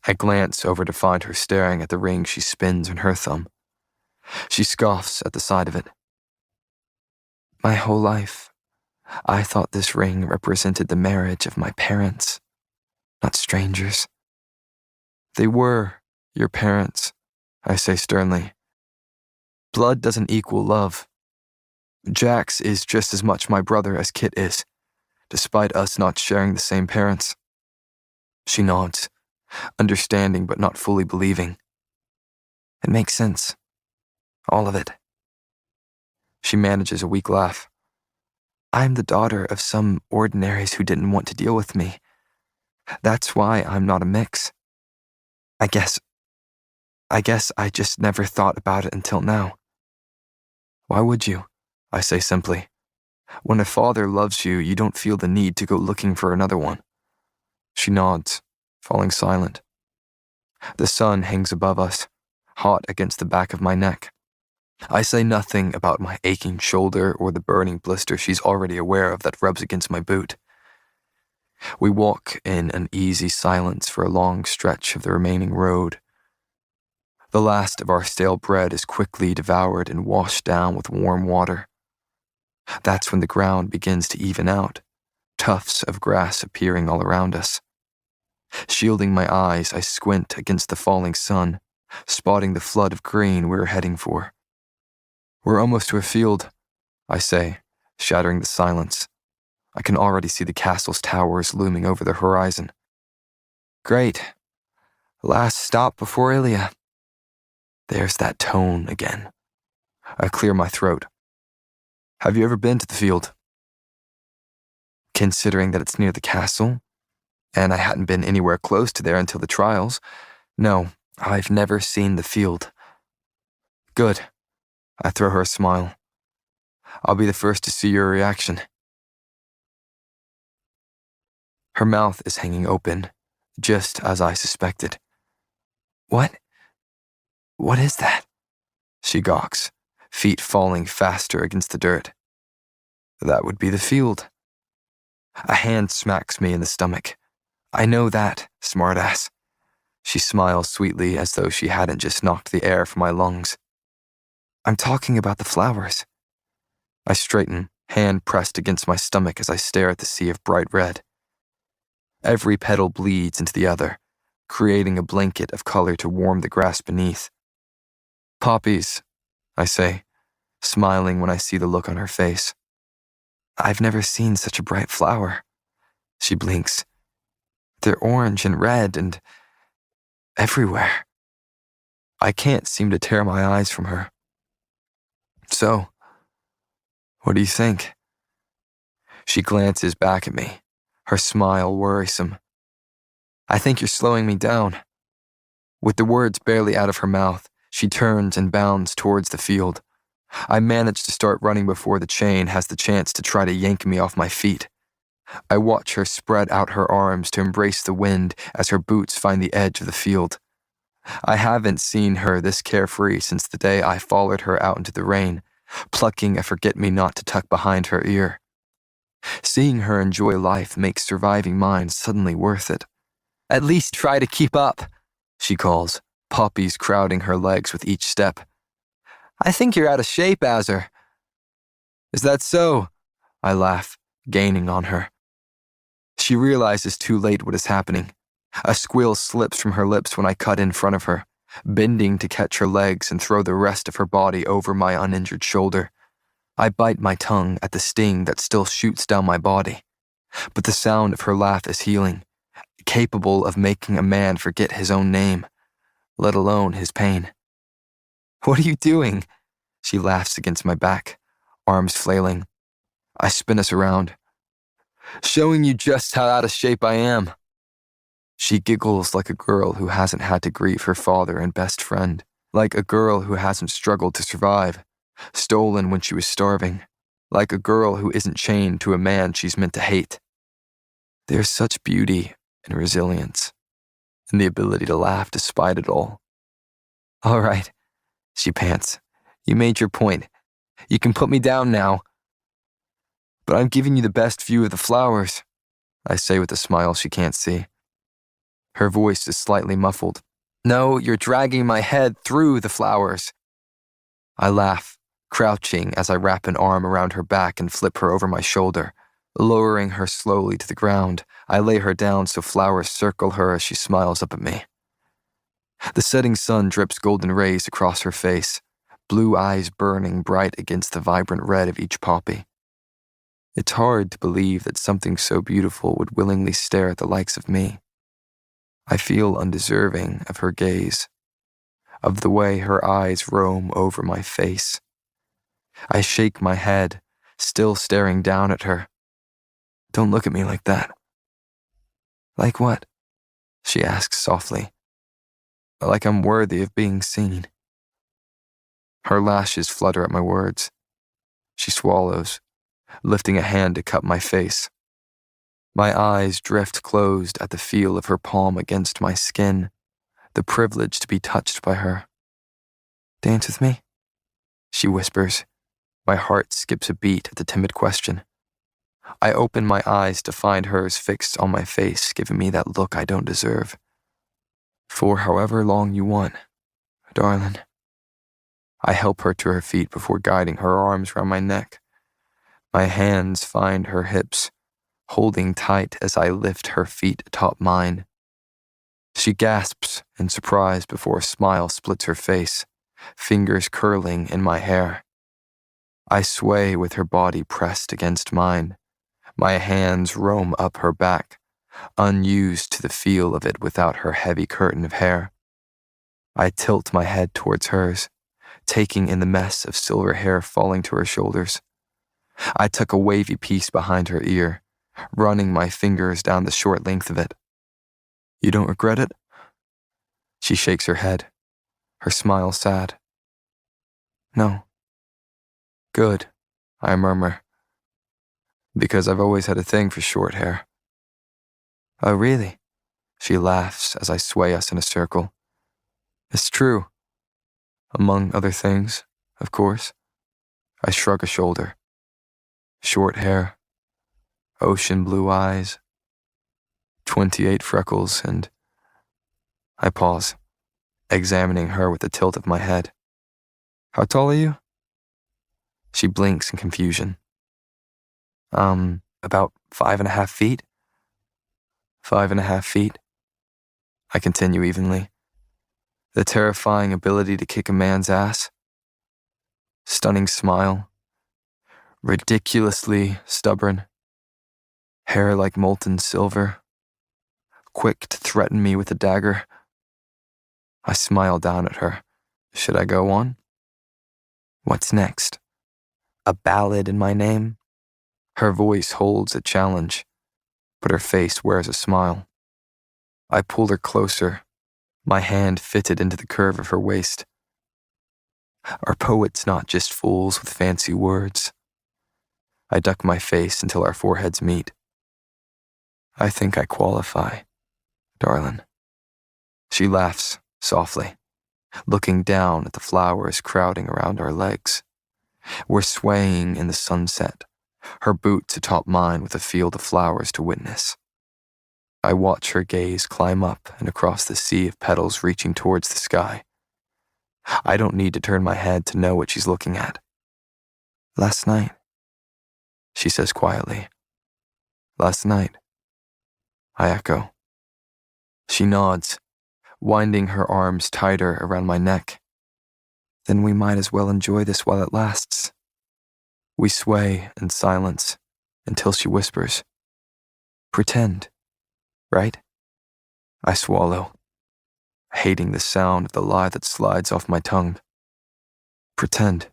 S1: I glance over to find her staring at the ring she spins on her thumb. She scoffs at the sight of it. My whole life, I thought this ring represented the marriage of my parents, not strangers. They were your parents, I say sternly. Blood doesn't equal love. Jax is just as much my brother as Kit is, despite us not sharing the same parents. She nods, understanding but not fully believing. It makes sense. All of it. She manages a weak laugh. I'm the daughter of some ordinaries who didn't want to deal with me. That's why I'm not a mix. I guess I just never thought about it until now. Why would you? I say simply. When a father loves you, you don't feel the need to go looking for another one. She nods, falling silent. The sun hangs above us, hot against the back of my neck. I say nothing about my aching shoulder or the burning blister she's already aware of that rubs against my boot. We walk in an easy silence for a long stretch of the remaining road. The last of our stale bread is quickly devoured and washed down with warm water. That's when the ground begins to even out, tufts of grass appearing all around us. Shielding my eyes, I squint against the falling sun, spotting the flood of green we're heading for. We're almost to a field, I say, shattering the silence. I can already see the castle's towers looming over the horizon. Great. Last stop before Ilia. There's that tone again. I clear my throat. Have you ever been to the field? Considering that it's near the castle, and I hadn't been anywhere close to there until the trials, no, I've never seen the field. Good. I throw her a smile. I'll be the first to see your reaction. Her mouth is hanging open, just as I suspected. What? What is that? She gawks, feet falling faster against the dirt. That would be the field. A hand smacks me in the stomach. I know that, smartass. She smiles sweetly as though she hadn't just knocked the air from my lungs. I'm talking about the flowers. I straighten, hand pressed against my stomach as I stare at the sea of bright red. Every petal bleeds into the other, creating a blanket of color to warm the grass beneath. Poppies, I say, smiling when I see the look on her face. I've never seen such a bright flower. She blinks. They're orange and red and everywhere. I can't seem to tear my eyes from her. So, what do you think? She glances back at me, her smile worrisome. I think you're slowing me down. With the words barely out of her mouth, she turns and bounds towards the field. I manage to start running before the chain has the chance to try to yank me off my feet. I watch her spread out her arms to embrace the wind as her boots find the edge of the field. I haven't seen her this carefree since the day I followed her out into the rain, plucking a forget-me-not to tuck behind her ear. Seeing her enjoy life makes surviving mine suddenly worth it. At least try to keep up, she calls, poppies crowding her legs with each step. I think you're out of shape, Azur. Is that so? I laugh, gaining on her. She realizes too late what is happening. A squeal slips from her lips when I cut in front of her, bending to catch her legs and throw the rest of her body over my uninjured shoulder. I bite my tongue at the sting that still shoots down my body. But the sound of her laugh is healing, capable of making a man forget his own name, let alone his pain. What are you doing? She laughs against my back, arms flailing. I spin us around. Showing you just how out of shape I am. She giggles like a girl who hasn't had to grieve her father and best friend, like a girl who hasn't struggled to survive, stolen when she was starving, like a girl who isn't chained to a man she's meant to hate. There's such beauty and resilience, and the ability to laugh despite it all. All right, she pants. You made your point. You can put me down now. But I'm giving you the best view of the flowers, I say with a smile she can't see. Her voice is slightly muffled. No, you're dragging my head through the flowers. I laugh, crouching as I wrap an arm around her back and flip her over my shoulder. Lowering her slowly to the ground, I lay her down so flowers circle her as she smiles up at me. The setting sun drips golden rays across her face, blue eyes burning bright against the vibrant red of each poppy. It's hard to believe that something so beautiful would willingly stare at the likes of me. I feel undeserving of her gaze, of the way her eyes roam over my face. I shake my head, still staring down at her. Don't look at me like that. Like what? She asks softly. Like I'm worthy of being seen. Her lashes flutter at my words. She swallows, lifting a hand to cup my face. My eyes drift closed at the feel of her palm against my skin, the privilege to be touched by her. Dance with me? She whispers. My heart skips a beat at the timid question. I open my eyes to find hers fixed on my face, giving me that look I don't deserve. For however long you want, darling. I help her to her feet before guiding her arms around my neck. My hands find her hips, holding tight as I lift her feet atop mine. She gasps in surprise before a smile splits her face, fingers curling in my hair. I sway with her body pressed against mine. My hands roam up her back, unused to the feel of it without her heavy curtain of hair. I tilt my head towards hers, taking in the mess of silver hair falling to her shoulders. I tuck a wavy piece behind her ear, running my fingers down the short length of it. You don't regret it? She shakes her head, her smile sad. No. Good, I murmur, because I've always had a thing for short hair. Oh, really? She laughs as I sway us in a circle. It's true. Among other things, of course. I shrug a shoulder. Short hair, ocean blue eyes, 28 freckles, and I pause, examining her with a tilt of my head. How tall are you? She blinks in confusion. About 5.5 feet. 5.5 feet. I continue evenly. The terrifying ability to kick a man's ass. Stunning smile. Ridiculously stubborn. Hair like molten silver. Quick to threaten me with a dagger. I smile down at her. Should I go on? What's next? A ballad in my name? Her voice holds a challenge, but her face wears a smile. I pull her closer, my hand fitted into the curve of her waist. Are poets not just fools with fancy words? I duck my face until our foreheads meet. I think I qualify, darling. She laughs softly, looking down at the flowers crowding around our legs. We're swaying in the sunset, her boots atop mine with a field of flowers to witness. I watch her gaze climb up and across the sea of petals reaching towards the sky. I don't need to turn my head to know what she's looking at. Last night, she says quietly. Last night, I echo. She nods, winding her arms tighter around my neck. Then we might as well enjoy this while it lasts. We sway in silence until she whispers, pretend, right? I swallow, hating the sound of the lie that slides off my tongue. Pretend.